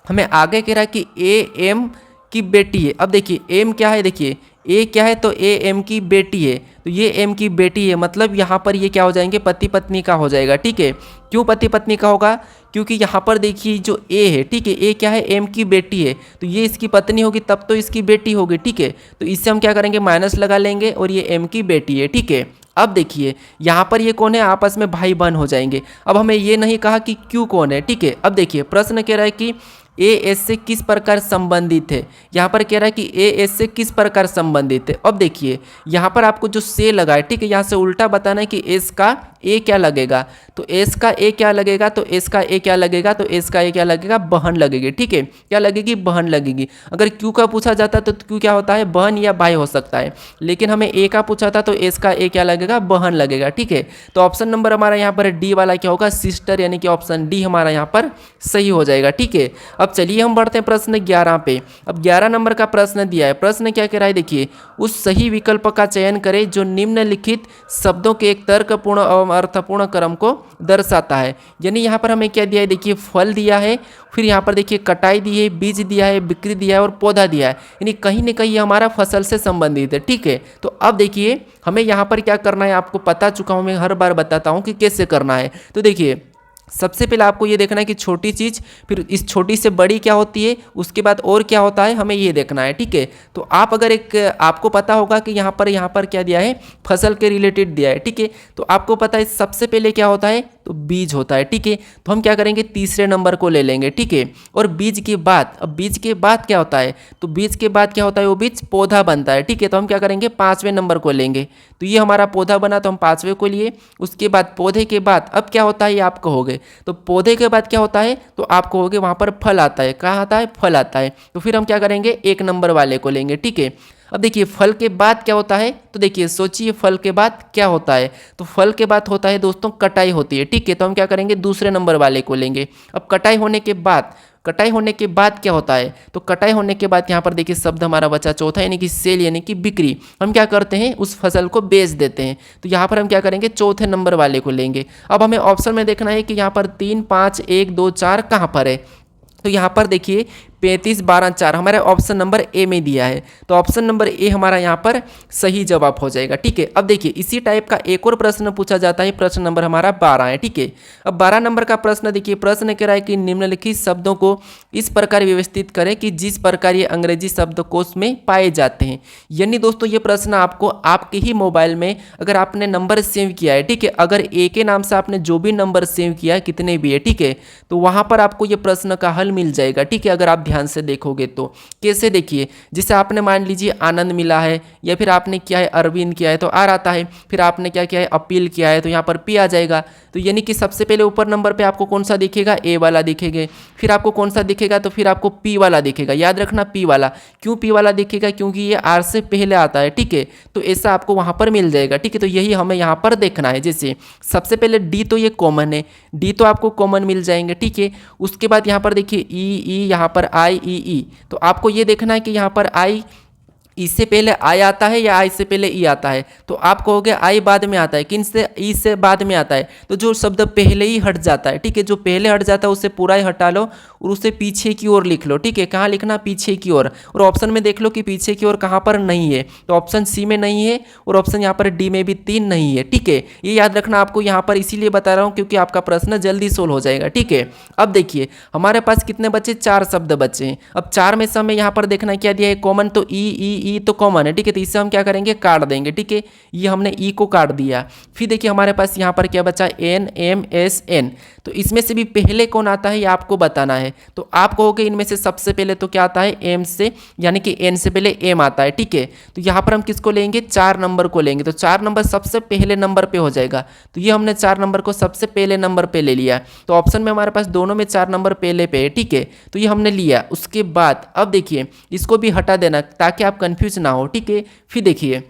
हमें आगे कह रहा है कि ए एम की बेटी है। अब देखिए एम क्या है? देखिए ए क्या है? तो ए एम की बेटी है, तो ये एम की बेटी है, मतलब यहाँ पर ये क्या हो जाएंगे? पति पत्नी का हो जाएगा, ठीक है। क्यों पति पत्नी का होगा? क्योंकि यहाँ पर देखिए जो ए है, ठीक है, ए क्या है? एम की बेटी है, तो ये इसकी पत्नी होगी तब तो इसकी बेटी होगी, ठीक है। तो इससे हम क्या करेंगे? माइनस लगा लेंगे और ये एम की बेटी है, ठीक है। अब देखिए यहाँ पर ये कौन है? आपस में भाई बहन हो जाएंगे। अब हमें ये नहीं कहा कि क्यू कौन है, ठीक है। अब देखिए प्रश्न कह रहा है कि ए एस से किस प्रकार संबंधित है। यहाँ पर कह रहा है कि ए एस से किस प्रकार संबंधित है। अब देखिए यहाँ पर आपको जो से लगा है, ठीक है, यहाँ से उल्टा बताना है कि एस का ए क्या लगेगा। तो एस का ए क्या लगेगा? तो एस का ए क्या लगेगा? तो एस का ए क्या लगेगा? बहन लगेगी, ठीक है। क्या लगेगी? बहन लगेगी। अगर क्यू का पूछा जाता तो क्यू क्या होता है? बहन या भाई हो सकता है, लेकिन हमें ए का पूछा था तो एस का ए क्या लगेगा? बहन लगेगा, ठीक है। तो ऑप्शन नंबर हमारा यहाँ पर डी वाला क्या होगा? सिस्टर, यानी कि ऑप्शन डी हमारा यहाँ पर सही हो जाएगा, ठीक है। अब चलिए हम बढ़ते हैं प्रश्न 11 पे। अब 11 नंबर का प्रश्न दिया है। प्रश्न क्या कह रहा है? देखिए उस सही विकल्प का चयन करें जो निम्नलिखित शब्दों के एक तर्कपूर्ण एवं अर्थपूर्ण क्रम को दर्शाता है। यानी यहाँ पर हमें क्या दिया है? देखिए फल दिया है, फिर यहाँ पर देखिए कटाई दी है, बीज दिया है, बिक्री दिया है और पौधा दिया है। यानी कहीं ना कहीं हमारा फसल से संबंधित है, ठीक है। तो अब देखिए हमें यहाँ पर क्या करना है, आपको पता चुका हूँ, मैं हर बार बताता हूँ कि कैसे करना है। तो देखिए सबसे पहले आपको ये देखना है कि छोटी चीज़, फिर इस छोटी से बड़ी क्या होती है, उसके बाद और क्या होता है, हमें ये देखना है, ठीक है। तो आप अगर आपको पता होगा कि यहाँ पर क्या दिया है? फसल के रिलेटेड दिया है, ठीक है। तो आपको पता है सबसे पहले क्या होता है? तो बीज होता है, ठीक है। तो हम क्या करेंगे? तीसरे नंबर को ले लेंगे, ठीक है। और बीज के बाद, अब बीज के बाद क्या होता है? तो बीज के बाद क्या होता है? वो बीज पौधा बनता है, ठीक है। तो हम क्या करेंगे? 5वें नंबर को लेंगे। तो ये हमारा पौधा बना, तो हम 5वें को लिए। उसके बाद पौधे के बाद अब क्या होता है? ये आप कहोगे। तो पौधे के बाद क्या होता है? तो आप कहोगे वहाँ पर फल आता है। कहाँ आता है? फल आता है। तो फिर हम क्या करेंगे? 1 नंबर वाले को लेंगे, ठीक है। अब देखिए फल के बाद क्या होता है? तो देखिए सोचिए फल के बाद क्या होता है? तो फल के बाद होता है दोस्तों कटाई होती है, ठीक है। तो हम क्या करेंगे? दूसरे नंबर वाले को लेंगे। अब कटाई होने के बाद क्या होता है? तो कटाई होने के बाद यहाँ पर देखिए शब्द हमारा बचा चौथा, यानी कि सेल, यानी कि बिक्री। हम क्या करते हैं? उस फसल को बेच देते हैं। तो यहाँ पर हम क्या करेंगे? चौथे नंबर वाले को लेंगे। अब हमें ऑप्शन में देखना है कि यहाँ पर 3, 5, 1, 2, 4 कहाँ पर है। तो यहाँ पर देखिए 35 12 4 हमारे ऑप्शन नंबर ए में दिया है, तो ऑप्शन नंबर ए हमारा यहाँ पर सही जवाब हो जाएगा। ठीक है, अब देखिए इसी टाइप का एक और प्रश्न पूछा जाता है, प्रश्न नंबर हमारा 12 है। ठीक है, अब 12 नंबर का प्रश्न देखिए, प्रश्न कह रहा है कि निम्नलिखित शब्दों को इस प्रकार व्यवस्थित करें कि जिस प्रकार ये अंग्रेजी शब्दकोश में पाए जाते हैं। यानी दोस्तों ये प्रश्न आपको आपके ही मोबाइल में अगर आपने नंबर सेव किया है, ठीक है, अगर ए के नाम से आपने जो भी नंबर सेव किया है कितने भी है, ठीक है, तो वहां पर आपको ये प्रश्न का हल मिल जाएगा। ठीक है, अगर आप ध्यान से देखोगे तो कैसे, देखिए जैसे आपने मान लीजिए आनंद मिला है, या फिर आपने किया है अरविंद किया है तो आर आता है, फिर आपने क्या किया है अपील किया है तो यहाँ पर पी आ जाएगा। तो यानी कि सबसे पहले ऊपर नंबर पे आपको कौन सा दिखेगा, ए वाला दिखेगा, फिर आपको कौन सा दिखेगा, तो फिर आपको पी वाला दिखेगा। याद रखना पी वाला, क्यों पी वाला दिखेगा, क्योंकि ये आर से पहले आता है। ठीक है, तो ऐसा आपको वहां पर मिल जाएगा। ठीक है, तो यही हमें यहाँ पर देखना है। जैसे सबसे पहले डी तो ये कॉमन है, डी तो आपको कॉमन मिल जाएंगे। ठीक है, उसके बाद यहाँ पर देखिए ई यहाँ पर आई ई, तो आपको ये देखना है कि यहाँ पर आई ई से पहले आई आता है या आई से पहले ई आता है। तो आप कहोगे आई बाद में आता है, किन से, ई से बाद में आता है, तो जो शब्द पहले ही हट जाता है, ठीक है, जो पहले हट जाता है उसे पूरा ही हटा लो और उसे पीछे की ओर लिख लो। ठीक है, कहाँ लिखना, पीछे की ओर, और ऑप्शन में देख लो कि पीछे की ओर कहाँ पर नहीं है, तो ऑप्शन सी में नहीं है और ऑप्शन यहाँ पर डी में भी 3 नहीं है। ठीक है, ये याद रखना, आपको यहाँ पर इसीलिए बता रहा हूँ क्योंकि आपका प्रश्न जल्दी सोल्व हो जाएगा। ठीक है, अब देखिए हमारे पास कितने बचे, 4 शब्द बचे हैं। अब 4 में से हमें यहाँ पर देखना क्या दिया है, कॉमन, तो ई तो कॉमन है। ठीक है, तो इससे हम क्या करेंगे, काट देंगे। ठीक है, ये हमने ई को काट दिया। फिर देखिए हमारे पास यहाँ पर क्या बचा, एन एम एस एन, तो इसमें से भी पहले कौन आता है ये आपको बताना है। तो आप कहोगे इनमें से सबसे पहले तो क्या आता है, एम से, यानी कि एन से पहले एम आता है। ठीक है, तो यहाँ पर हम किसको लेंगे, 4 नंबर को लेंगे, तो 4 नंबर सबसे पहले नंबर पे हो जाएगा। तो ये हमने 4 नंबर को सबसे पहले नंबर पे ले लिया, तो ऑप्शन में हमारे पास दोनों में 4 नंबर पहले पे है। ठीक है, तो ये हमने लिया। उसके बाद अब देखिए इसको भी हटा देना ताकि आप कंफ्यूज ना हो। ठीक है, फिर देखिए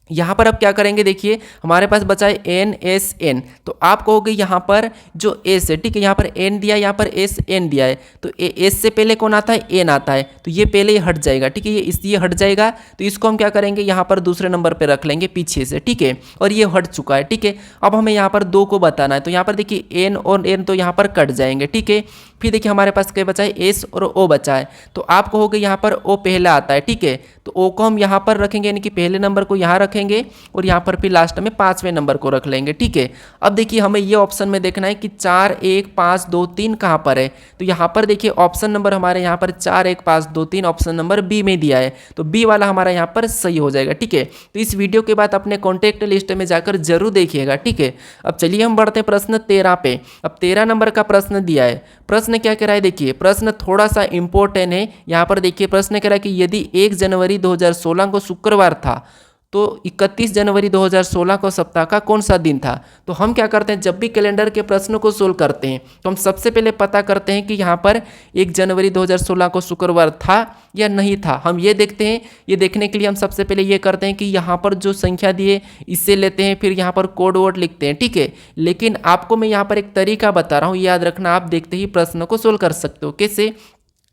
यहाँ पर अब क्या करेंगे, देखिए हमारे पास बचा है एन एस एन, तो आप कहोगे यहाँ पर जो एस है, ठीक है, यहाँ पर एन दिया, यहाँ पर एस एन दिया है, तो एस से पहले कौन आता है, एन आता है, तो ये पहले ही हट जाएगा। ठीक है, ये इसलिए हट जाएगा, तो इसको हम क्या करेंगे, यहाँ पर दूसरे नंबर पे रख लेंगे पीछे से। ठीक है, और ये हट चुका है। ठीक है, अब हमें यहाँ पर 2 को बताना है, तो यहाँ पर देखिए एन और एन तो यहाँ पर कट जाएंगे। ठीक है, फिर देखिए हमारे पास क्या बचा है, एस और ओ बचा है, तो आप कहोगे यहाँ पर ओ पहला आता है। ठीक है, तो ओ को हम यहाँ पर रखेंगे, यानी कि पहले नंबर को यहाँ रखेंगे और यहाँ पर फिर लास्ट में 5वें नंबर को रख लेंगे। ठीक है, अब देखिए हमें ये ऑप्शन में देखना है कि 4 1 5 2 3 कहाँ पर है, तो यहाँ पर देखिए ऑप्शन नंबर हमारे यहाँ पर 4 1 5 2 3 ऑप्शन नंबर बी में दिया है, तो बी वाला हमारा यहाँ पर सही हो जाएगा। ठीक है, तो इस वीडियो के बाद अपने कॉन्टैक्ट लिस्ट में जाकर जरूर देखिएगा। ठीक है, अब चलिए हम बढ़ते हैं प्रश्न 13 पे। अब 13 नंबर का प्रश्न दिया है, प्रश्न क्या कह रहा है, देखिए प्रश्न थोड़ा सा इंपॉर्टेंट है। यहाँ पर देखिए प्रश्न कह रहा है कि यदि 1 जनवरी 2016 को शुक्रवार था तो 31 जनवरी 2016 को सप्ताह का कौन सा दिन था। तो हम क्या करते हैं, जब भी कैलेंडर के प्रश्नों को सोल्व करते हैं तो हम सबसे पहले पता करते हैं कि यहाँ पर 1 जनवरी 2016 को शुक्रवार था या नहीं था। हम ये देखते हैं, ये देखने के लिए हम सबसे पहले ये करते हैं कि यहाँ पर जो संख्या दी है इससे लेते हैं, फिर यहाँ पर कोड वर्ड लिखते हैं। ठीक है, लेकिन आपको मैं यहाँ पर एक तरीका बता रहा हूँ, याद रखना, आप देखते ही प्रश्न को सोल्व कर सकते हो। कैसे,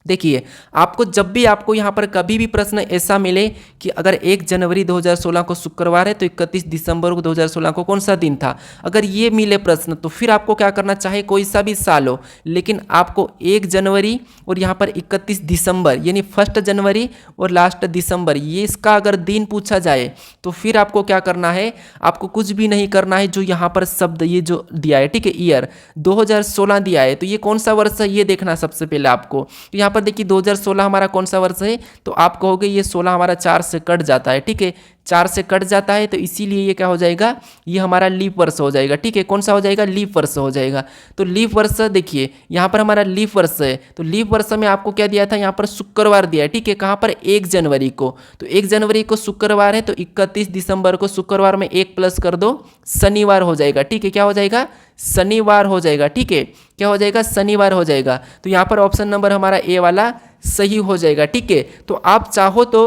देखिए आपको जब भी आपको यहाँ पर कभी भी प्रश्न ऐसा मिले कि अगर 1 जनवरी 2016 को शुक्रवार है तो 31 दिसंबर को 2016 को कौन सा दिन था, अगर ये मिले प्रश्न तो फिर आपको क्या करना, चाहे कोई सा भी साल हो, लेकिन आपको 1 जनवरी और यहाँ पर 31 दिसंबर यानी 1 जनवरी और लास्ट दिसंबर, ये इसका अगर दिन पूछा जाए तो फिर आपको क्या करना है, आपको कुछ भी नहीं करना है। जो यहाँ पर शब्द ये जो दिया है, ठीक है, ईयर 2016 दिया है, तो ये कौन सा वर्ष है ये देखना सबसे पहले आपको। तो यहाँ पर देखिए 2016 हमारा कौन सा वर्ष है, तो आप कहोगे ये 16 हमारा 4 से कट जाता है। ठीक है, 4 से कट जाता है, तो इसीलिए ये क्या हो जाएगा, ये हमारा लीप वर्ष हो जाएगा। ठीक है, कौन सा हो जाएगा, लीप वर्ष हो जाएगा। तो लीप वर्ष देखिए यहाँ पर हमारा लीप वर्ष है, तो लीप वर्ष में आपको क्या दिया था, यहाँ पर शुक्रवार दिया है। ठीक है, कहाँ पर, 1 जनवरी को, तो 1 जनवरी को शुक्रवार है, तो 31 दिसंबर को शुक्रवार में 1 प्लस कर दो, शनिवार हो जाएगा। ठीक है, क्या हो जाएगा, शनिवार हो जाएगा। ठीक है, क्या हो जाएगा, शनिवार हो जाएगा। तो यहाँ पर ऑप्शन नंबर हमारा ए वाला सही हो जाएगा। ठीक है, तो आप चाहो तो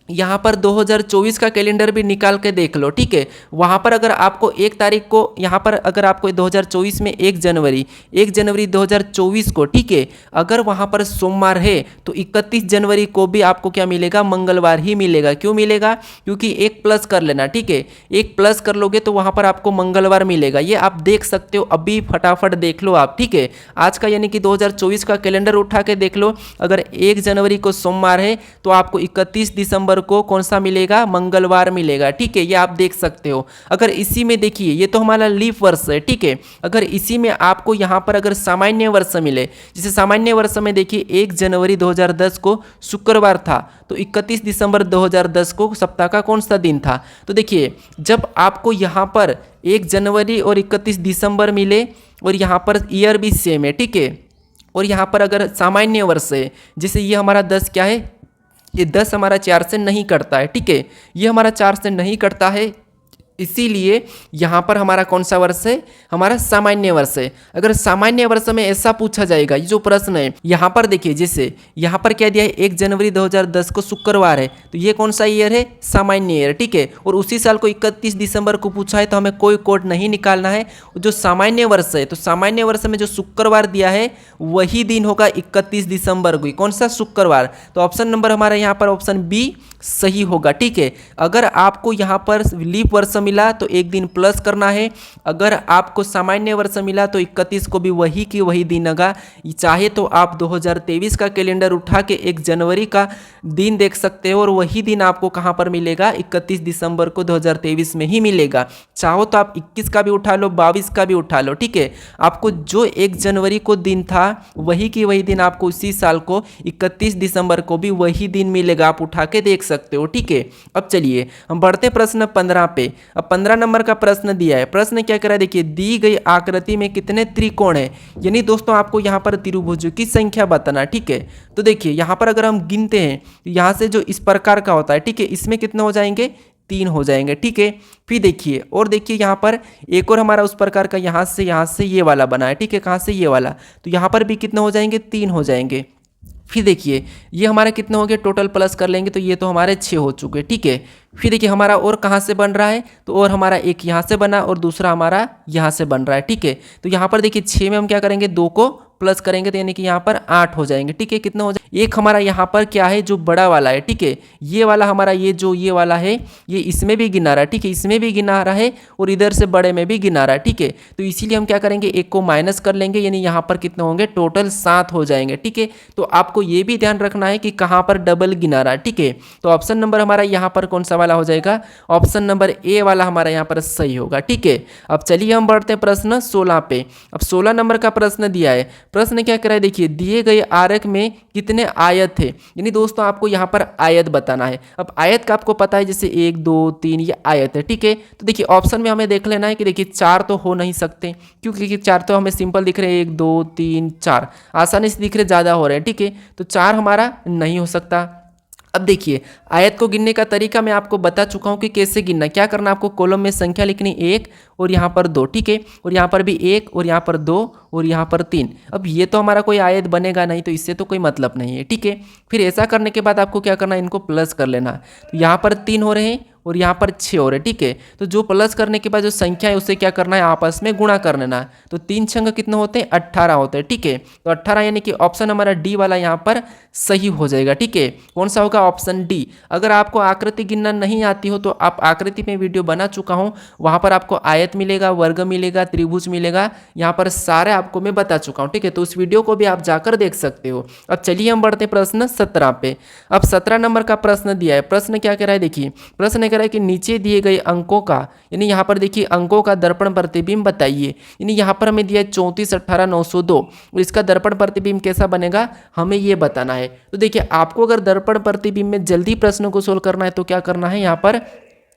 यहाँ पर 2024 का कैलेंडर भी निकाल के देख लो, ठीक है। वहाँ पर अगर आपको 1 तारीख को, यहाँ पर अगर आपको 2024 में 1 जनवरी 2024 को, ठीक है, अगर वहाँ पर सोमवार है तो 31 जनवरी को भी आपको क्या मिलेगा, मंगलवार ही मिलेगा। क्यों मिलेगा? क्योंकि एक प्लस कर लेना, ठीक है, एक प्लस कर लोगे तो वहाँ पर आपको मंगलवार मिलेगा। ये आप देख सकते हो, अभी फटाफट देख लो आप, ठीक है। आज का यानी कि 2024 का कैलेंडर उठा के देख लो, अगर 1 जनवरी को सोमवार है तो आपको 31 दिसंबर को कौन सा मिलेगा, मंगलवार मिलेगा, ठीक है। ये आप देख सकते हो। अगर इसी में देखिए, ये तो हमारा लीप वर्ष है, ठीक है। अगर इसी में आपको यहाँ पर अगर सामान्य वर्ष मिले, जैसे सामान्य वर्ष में देखिए 1 जनवरी 2010 को शुक्रवार था, तो 31 दिसंबर 2010 को सप्ताह का कौन सा दिन था। तो देखिए, जब आपको यहाँ पर 1 जनवरी और 31 दिसंबर मिले और यहाँ पर ईयर भी सेम है, ठीक है, और यहाँ पर अगर सामान्य वर्ष है, जैसे ये हमारा 10 क्या है, ये 10 हमारा 4 से नहीं कटता है, ठीक है, ये हमारा 4 से नहीं कटता है, इसीलिए यहाँ पर हमारा कौन सा वर्ष है, हमारा सामान्य वर्ष है। अगर सामान्य वर्ष में ऐसा पूछा जाएगा, ये जो प्रश्न है यहाँ पर देखिए, जैसे यहाँ पर क्या दिया है, 1 जनवरी 2010 को शुक्रवार है, तो ये कौन सा ईयर है, सामान्य ईयर, ठीक है। और उसी साल को 31 दिसंबर को पूछा है तो हमें कोई कोड नहीं निकालना है। जो सामान्य वर्ष है, तो सामान्य वर्ष में जो शुक्रवार दिया है वही दिन होगा 31 दिसंबर को। कौन सा, शुक्रवार। तो ऑप्शन नंबर हमारा यहाँ पर ऑप्शन बी सही होगा, ठीक है। अगर आपको यहाँ पर लीप वर्ष मिला तो एक दिन प्लस करना है, अगर आपको सामान्य वर्ष मिला तो 31 को भी वही की वही दिन होगा। चाहे तो आप 2023 का कैलेंडर उठा के 1 जनवरी का दिन देख सकते हो और वही दिन आपको कहाँ पर मिलेगा, 31 दिसंबर को 2023 में ही मिलेगा। चाहो तो आप 21 का भी उठा लो, 22 का भी उठा लो, ठीक है। आपको जो 1 जनवरी को दिन था वही की वही दिन आपको उसी साल को 31 दिसंबर को भी वही दिन मिलेगा, आप उठा के देख सकते हो, ठीक है। अब चलिए हम बढ़ते प्रश्न 15 पे। अब 15 नंबर का प्रश्न दिया है। प्रश्न क्या करा है, देखिए, दी गई आकृति में कितने त्रिकोण है, यानी दोस्तों आपको यहाँ पर त्रिभुजों की संख्या बताना, ठीक है। तो देखिए यहाँ पर अगर हम गिनते हैं, यहाँ से जो इस प्रकार का होता है, ठीक है, इसमें कितने हो जाएंगे, 3 हो जाएंगे, ठीक है। फिर देखिए, और देखिए यहाँ पर एक और हमारा उस प्रकार का यहाँ से ये वाला बना है, ठीक है, कहाँ से, ये वाला, तो यहाँ पर भी कितने हो जाएंगे, 3 हो जाएंगे। फिर देखिए ये हमारे कितने हो गए, टोटल प्लस कर लेंगे तो ये तो हमारे 6 हो चुके, ठीक है। फिर देखिए हमारा और कहाँ से बन रहा है, तो और हमारा एक यहाँ से बना और दूसरा हमारा यहाँ से बन रहा है, ठीक है। तो यहाँ पर देखिए 6 में हम क्या करेंगे, 2 को प्लस करेंगे तो यानी कि यहाँ पर 8 हो जाएंगे, ठीक है। कितना हो जाए, एक हमारा यहाँ पर क्या है, जो बड़ा वाला है, ठीक है, ये वाला हमारा, ये जो ये वाला है ये इसमें भी गिना रहा है, ठीक है, इसमें भी गिना रहा है और इधर से बड़े में भी गिना रहा है, ठीक है। तो इसीलिए हम क्या करेंगे, एक को माइनस कर लेंगे, यानी यहाँ पर कितने होंगे, टोटल 7 हो जाएंगे, ठीक है। तो आपको ये भी ध्यान रखना है कि कहाँ पर डबल गिना रहा है, ठीक है। तो ऑप्शन नंबर हमारा यहाँ पर कौन सा वाला हो जाएगा, ऑप्शन नंबर ए वाला हमारा यहाँ पर सही होगा, ठीक है। अब चलिए हम बढ़ते हैं प्रश्न 16 पे। अब 16 नंबर का प्रश्न दिया है। प्रश्न क्या करा है, देखिए, दिए गए आरेख में कितने आयत थे, यानी दोस्तों आपको यहाँ पर आयत बताना है। अब आयत का आपको पता है, जैसे 1 2 3 ये आयत है, ठीक है। तो देखिए ऑप्शन में हमें देख लेना है कि देखिए 4 तो हो नहीं सकते, क्योंकि 4 तो हमें सिंपल दिख रहे हैं, 1 2 3 4 आसानी से दिख रहे, ज़्यादा हो रहे हैं, ठीक है। तो 4 हमारा नहीं हो सकता। अब देखिए आयत को गिनने का तरीका मैं आपको बता चुका हूँ कि कैसे गिनना। क्या करना, आपको कॉलम में संख्या लिखनी 1 और यहाँ पर 2, ठीक है, और यहाँ पर भी 1 और यहाँ पर 2 और यहाँ पर 3। अब ये तो हमारा कोई आयत बनेगा नहीं, तो इससे तो कोई मतलब नहीं है, ठीक है। फिर ऐसा करने के बाद आपको क्या करना है, इनको प्लस कर लेना। तो यहाँ पर 3 हो रहे हैं और यहाँ पर 6 हो रहे, ठीक है। तो जो प्लस करने के बाद जो संख्या है उसे क्या करना है, आपस में गुणा कर लेना। तो 3 छंग कितने होते हैं, 18 होते हैं, ठीक है। तो 18 यानी कि ऑप्शन हमारा डी वाला यहाँ पर सही हो जाएगा, ठीक है। कौन सा होगा, ऑप्शन डी। अगर आपको आकृति गिनना नहीं आती हो तो आप आकृति में वीडियो बना चुका हूँ, वहाँ पर आपको आयत मिलेगा, वर्ग मिलेगा, त्रिभुज मिलेगा, यहाँ पर सारे आपको मैं बता चुका हूँ, ठीक है। तो उस वीडियो को भी आप जाकर देख सकते हो। अब चलिए हम बढ़ते प्रश्न 17 पे। अब 17 नंबर का प्रश्न दिया है। प्रश्न क्या कह रहा है, देखिए प्रश्न कह रहा है कि नीचे दिए गए अंकों का, यानी यहाँ पर देखिए अंकों का दर्पण प्रतिबिंब बताइए। यानी यहाँ पर हमें दिया है 34 18 902 और इसका दर्पण प्रतिबिंब कैसा बनेगा, हमें ये बताना है। तो देखिए आपको अगर दर्पण प्रतिबिंब में जल्दी प्रश्नों को सोल्व करना है तो क्या करना है, यहाँ पर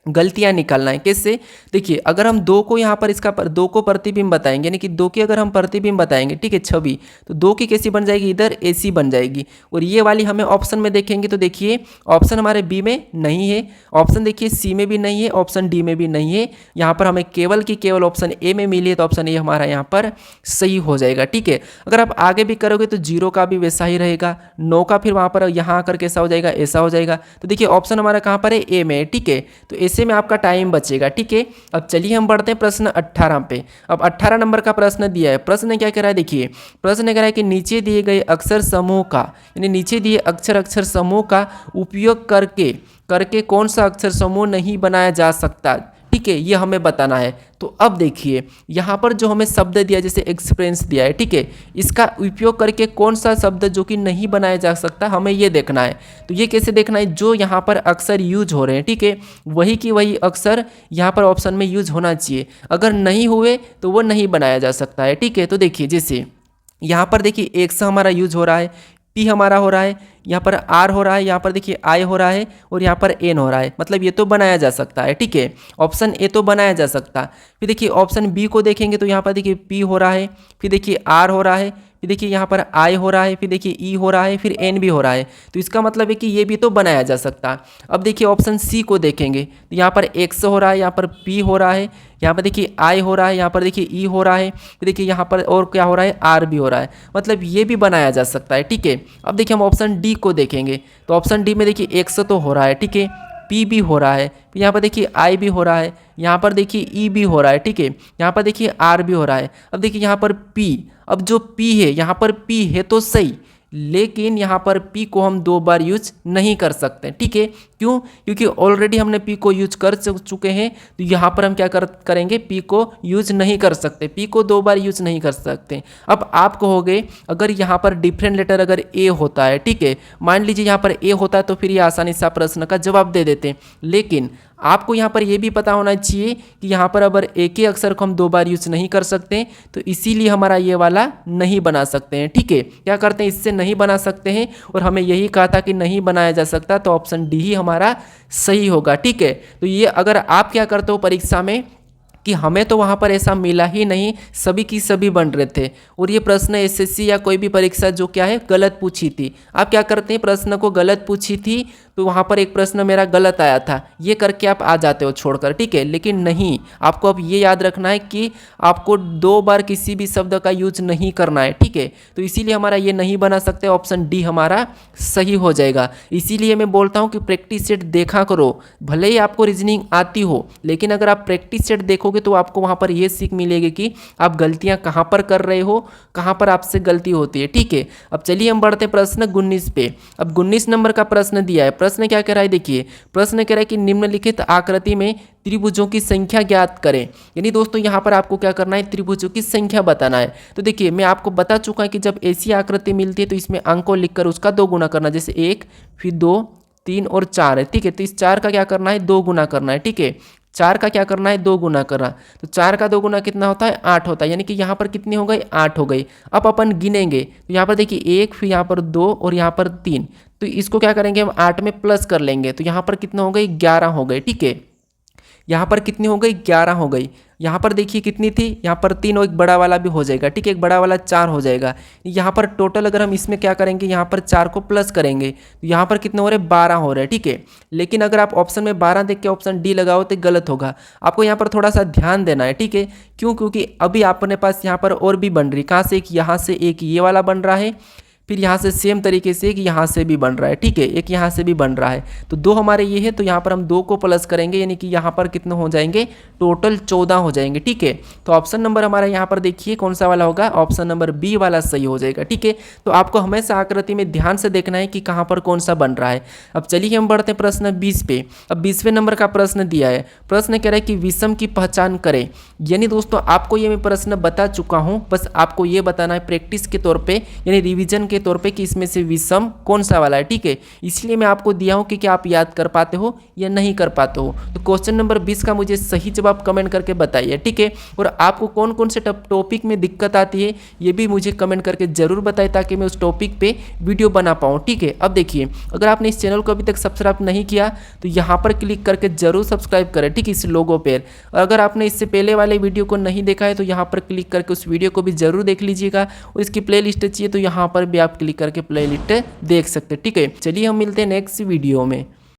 गलतियां निकालना है। कैसे? देखिए, अगर हम दो को यहाँ पर दो को प्रतिबिंब बताएंगे, यानी कि दो की अगर हम प्रतिबिंब बताएंगे, ठीक है, छवि, तो दो की कैसी बन जाएगी? इधर AC बन जाएगी। और ये वाली हमें ऑप्शन में देखेंगे तो देखिए ऑप्शन हमारे बी में नहीं है, ऑप्शन देखिए सी में भी नहीं है, ऑप्शन डी में भी नहीं है। यहाँ पर हमें केवल की केवल ऑप्शन ए में मिली है, तो ऑप्शन ए हमारा यहाँ पर सही हो जाएगा। ठीक है, अगर आप आगे भी करोगे तो 0 का भी वैसा ही रहेगा, 9 का फिर वहाँ पर यहाँ आकर कैसा हो जाएगा? ऐसा हो जाएगा। तो देखिए ऑप्शन हमारा कहाँ पर है? ए में है। ठीक है, तो ऐसे में आपका टाइम बचेगा। ठीक है, अब चलिए हम बढ़ते हैं प्रश्न 18 पे। अब 18 नंबर का प्रश्न दिया है। प्रश्न क्या कह रहा है? देखिए प्रश्न कह रहा है कि नीचे दिए गए अक्षर समूह का, यानी नीचे दिए अक्षर समूह का उपयोग करके करके कौन सा अक्षर समूह नहीं बनाया जा सकता। ठीक है, ये हमें बताना है। तो अब देखिए यहाँ पर जो हमें शब्द दिया, जैसे एक्सप्रेस दिया है, ठीक है, इसका उपयोग करके कौन सा शब्द जो कि नहीं बनाया जा सकता, हमें ये देखना है। तो ये कैसे देखना है? जो यहाँ पर अक्षर यूज हो रहे हैं, ठीक है, वही की वही अक्षर यहाँ पर ऑप्शन में यूज होना चाहिए। अगर नहीं हुए तो वो नहीं बनाया जा सकता है। ठीक है, तो देखिए जैसे यहाँ पर देखिए एक्स हमारा यूज हो रहा है, पी हमारा हो रहा है, यहाँ पर आर हो रहा है, यहाँ पर देखिए आई हो रहा है, और यहाँ पर एन हो रहा है। मतलब ये तो बनाया जा सकता है। ठीक है, ऑप्शन ए तो बनाया जा सकता। फिर देखिए ऑप्शन बी को देखेंगे तो यहाँ पर देखिए पी हो रहा है, फिर देखिए आर हो रहा है, फिर देखिए यहाँ पर आई हो रहा है, फिर देखिए ई हो रहा है, फिर एन भी हो रहा है। तो इसका मतलब है कि ये भी तो बनाया जा सकता। अब देखिए ऑप्शन सी को देखेंगे तो यहाँ पर एक्स हो रहा है, यहाँ पर पी हो रहा है, यहाँ पर देखिए आई हो रहा है, यहाँ पर देखिए ई हो रहा है, फिर देखिए यहाँ पर और क्या हो रहा है? आर भी हो रहा है। मतलब ये भी बनाया जा सकता है। ठीक है, अब देखिए हम ऑप्शन डी को देखेंगे तो ऑप्शन डी में देखिए एक्स तो हो रहा है, ठीक है, पी भी हो रहा है, यहाँ पर देखिए आई भी हो रहा है, यहाँ पर देखिए ई भी हो रहा है। ठीक है, यहाँ पर देखिए आर भी हो रहा है। अब देखिए यहाँ पर पी, अब जो पी है यहाँ पर पी है तो सही, लेकिन यहाँ पर पी को हम 2 बार यूज नहीं कर सकते। ठीक है, क्यों? क्योंकि ऑलरेडी हमने पी को यूज कर चुके हैं, तो यहाँ पर हम क्या करेंगे? पी को यूज नहीं कर सकते, पी को 2 बार यूज नहीं कर सकते। अब आप कहोगे अगर यहाँ पर डिफरेंट लेटर अगर ए होता है, ठीक है, मान लीजिए यहाँ पर ए होता है तो फिर ये आसानी से प्रश्न का जवाब दे देते, लेकिन आपको यहाँ पर यह भी पता होना चाहिए कि यहाँ पर अगर एक ही अक्षर को हम 2 बार यूज नहीं कर सकते, तो इसीलिए हमारा ये वाला नहीं बना सकते हैं। ठीक है, क्या करते हैं? इससे नहीं बना सकते हैं, और हमें यही कहा था कि नहीं बनाया जा सकता, तो ऑप्शन डी ही हमारा सही होगा। ठीक है, तो ये अगर आप क्या करते हो परीक्षा में कि हमें तो वहाँ पर ऐसा मिला ही नहीं, सभी की सभी बन रहे थे, और ये प्रश्न एसएससी या कोई भी परीक्षा जो क्या है गलत पूछी थी। आप क्या करते हैं? प्रश्न को गलत पूछी थी तो वहाँ पर एक प्रश्न मेरा गलत आया था, ये करके आप आ जाते हो छोड़कर। ठीक है, लेकिन नहीं, आपको अब ये याद रखना है कि आपको 2 बार किसी भी शब्द का यूज नहीं करना है। ठीक है, तो इसीलिए हमारा ये नहीं बना सकते, ऑप्शन डी हमारा सही हो जाएगा। इसीलिए मैं बोलता हूँ कि प्रैक्टिस सेट देखा करो, भले ही आपको रीजनिंग आती हो, लेकिन अगर आप प्रैक्टिस सेट देखोगे तो आपको वहाँ पर ये सीख मिलेगी कि आप गलतियाँ कहाँ पर कर रहे हो, कहाँ पर आपसे गलती होती है। ठीक है, अब चलिए हम बढ़ते प्रश्न 19 पे। अब 19 नंबर का प्रश्न दिया है। प्रश्न क्या कह रहा है? देखिए प्रश्न कह रहा है कि निम्नलिखित आकृति में त्रिभुजों की संख्या ज्ञात करें। यानी दोस्तों यहाँ पर आपको क्या करना है? त्रिभुजों की संख्या बताना है। तो देखिए मैं आपको बता चुका है कि जब ऐसी आकृति मिलती है तो इसमें अंकों लिखकर उसका 2 गुना करना, जैसे 1 फिर 2 3 और 4 है। ठीक है, तो इस 4 का क्या करना है? 2 गुना करना है। ठीक है, 4 का क्या करना है? 2 गुना करना। तो 4 का 2 गुना कितना होता है? 8 होता है। यानी कि यहाँ पर कितनी हो गई? 8 हो गई। अब अपन गिनेंगे तो यहाँ पर देखिए 1 फिर यहाँ पर 2 और यहाँ पर 3, तो इसको क्या करेंगे हम 8 में प्लस कर लेंगे, तो यहाँ पर कितना हो गई? 11 हो गए। ठीक है, यहाँ पर कितनी हो गई? 11 हो गई। यहाँ पर देखिए कितनी थी? यहाँ पर 3 और एक बड़ा वाला भी हो जाएगा। ठीक है, एक बड़ा वाला 4 हो जाएगा। यहाँ पर टोटल अगर हम इसमें क्या करेंगे? यहाँ पर 4 को प्लस करेंगे तो यहाँ पर कितने हो रहे? 12 हो रहे हैं। ठीक है, लेकिन अगर आप ऑप्शन में 12 देख के ऑप्शन डी लगाओ तो गलत होगा। आपको यहाँ पर थोड़ा सा ध्यान देना है। ठीक है, क्यों? क्योंकि अभी अपने पास यहाँ पर और भी बन रही, कहाँ से? एक यहाँ से एक ये वाला बन रहा है, फिर यहाँ से सेम तरीके से एक यहाँ से भी बन रहा है। ठीक है, एक यहाँ से भी बन रहा है, तो 2 हमारे ये है, तो यहाँ पर हम 2 को प्लस करेंगे, यानी कि यहाँ पर कितने हो जाएंगे? टोटल 14 हो जाएंगे। ठीक है, तो ऑप्शन नंबर हमारा यहाँ पर देखिए कौन सा वाला होगा? ऑप्शन नंबर बी वाला सही हो जाएगा। ठीक है, तो आपको हमेशा आकृति में ध्यान से देखना है कि कहाँ पर कौन सा बन रहा है। अब चलिए हम बढ़ते हैं प्रश्न 20 पे। अब 20वें नंबर का प्रश्न दिया है। प्रश्न कह रहा है कि विषम की पहचान करें। यानी दोस्तों आपको ये मैं प्रश्न बता चुका हूँ, बस आपको ये बताना है प्रैक्टिस के तौर पर, यानी रिविजन के तौर पे कि इसमें से विषम कौन सा वाला है, ठीक है। इसलिए मैं आपको दिया हूँ कि क्या आप याद कर पाते हो या नहीं कर पाते हो। तो क्वेश्चन नंबर 20 का मुझे सही जवाब कमेंट करके बताइए, ठीक है। और आपको कौन कौन से टॉपिक में दिक्कत आती है ये भी मुझे कमेंट करके जरूर बताइए, ताकि मैं उस टॉपिक पे वीडियो बना पाऊँ, ठीक है। अब देखिए, अगर आपने इस चैनल को अभी तक सब्सक्राइब नहीं किया तो यहाँ पर क्लिक करके जरूर सब्सक्राइब करें, ठीक है, इस लोगो पर। और अगर आपने इससे पहले वाले वीडियो को नहीं देखा है तो यहाँ पर क्लिक करके उस वीडियो को भी जरूर देख लीजिएगा। और इसकी प्लेलिस्ट चाहिए तो यहाँ पर भी आप क्लिक करके प्लेलिस्ट देख सकते हैं, ठीक है। चलिए हम मिलते हैं नेक्स्ट वीडियो में।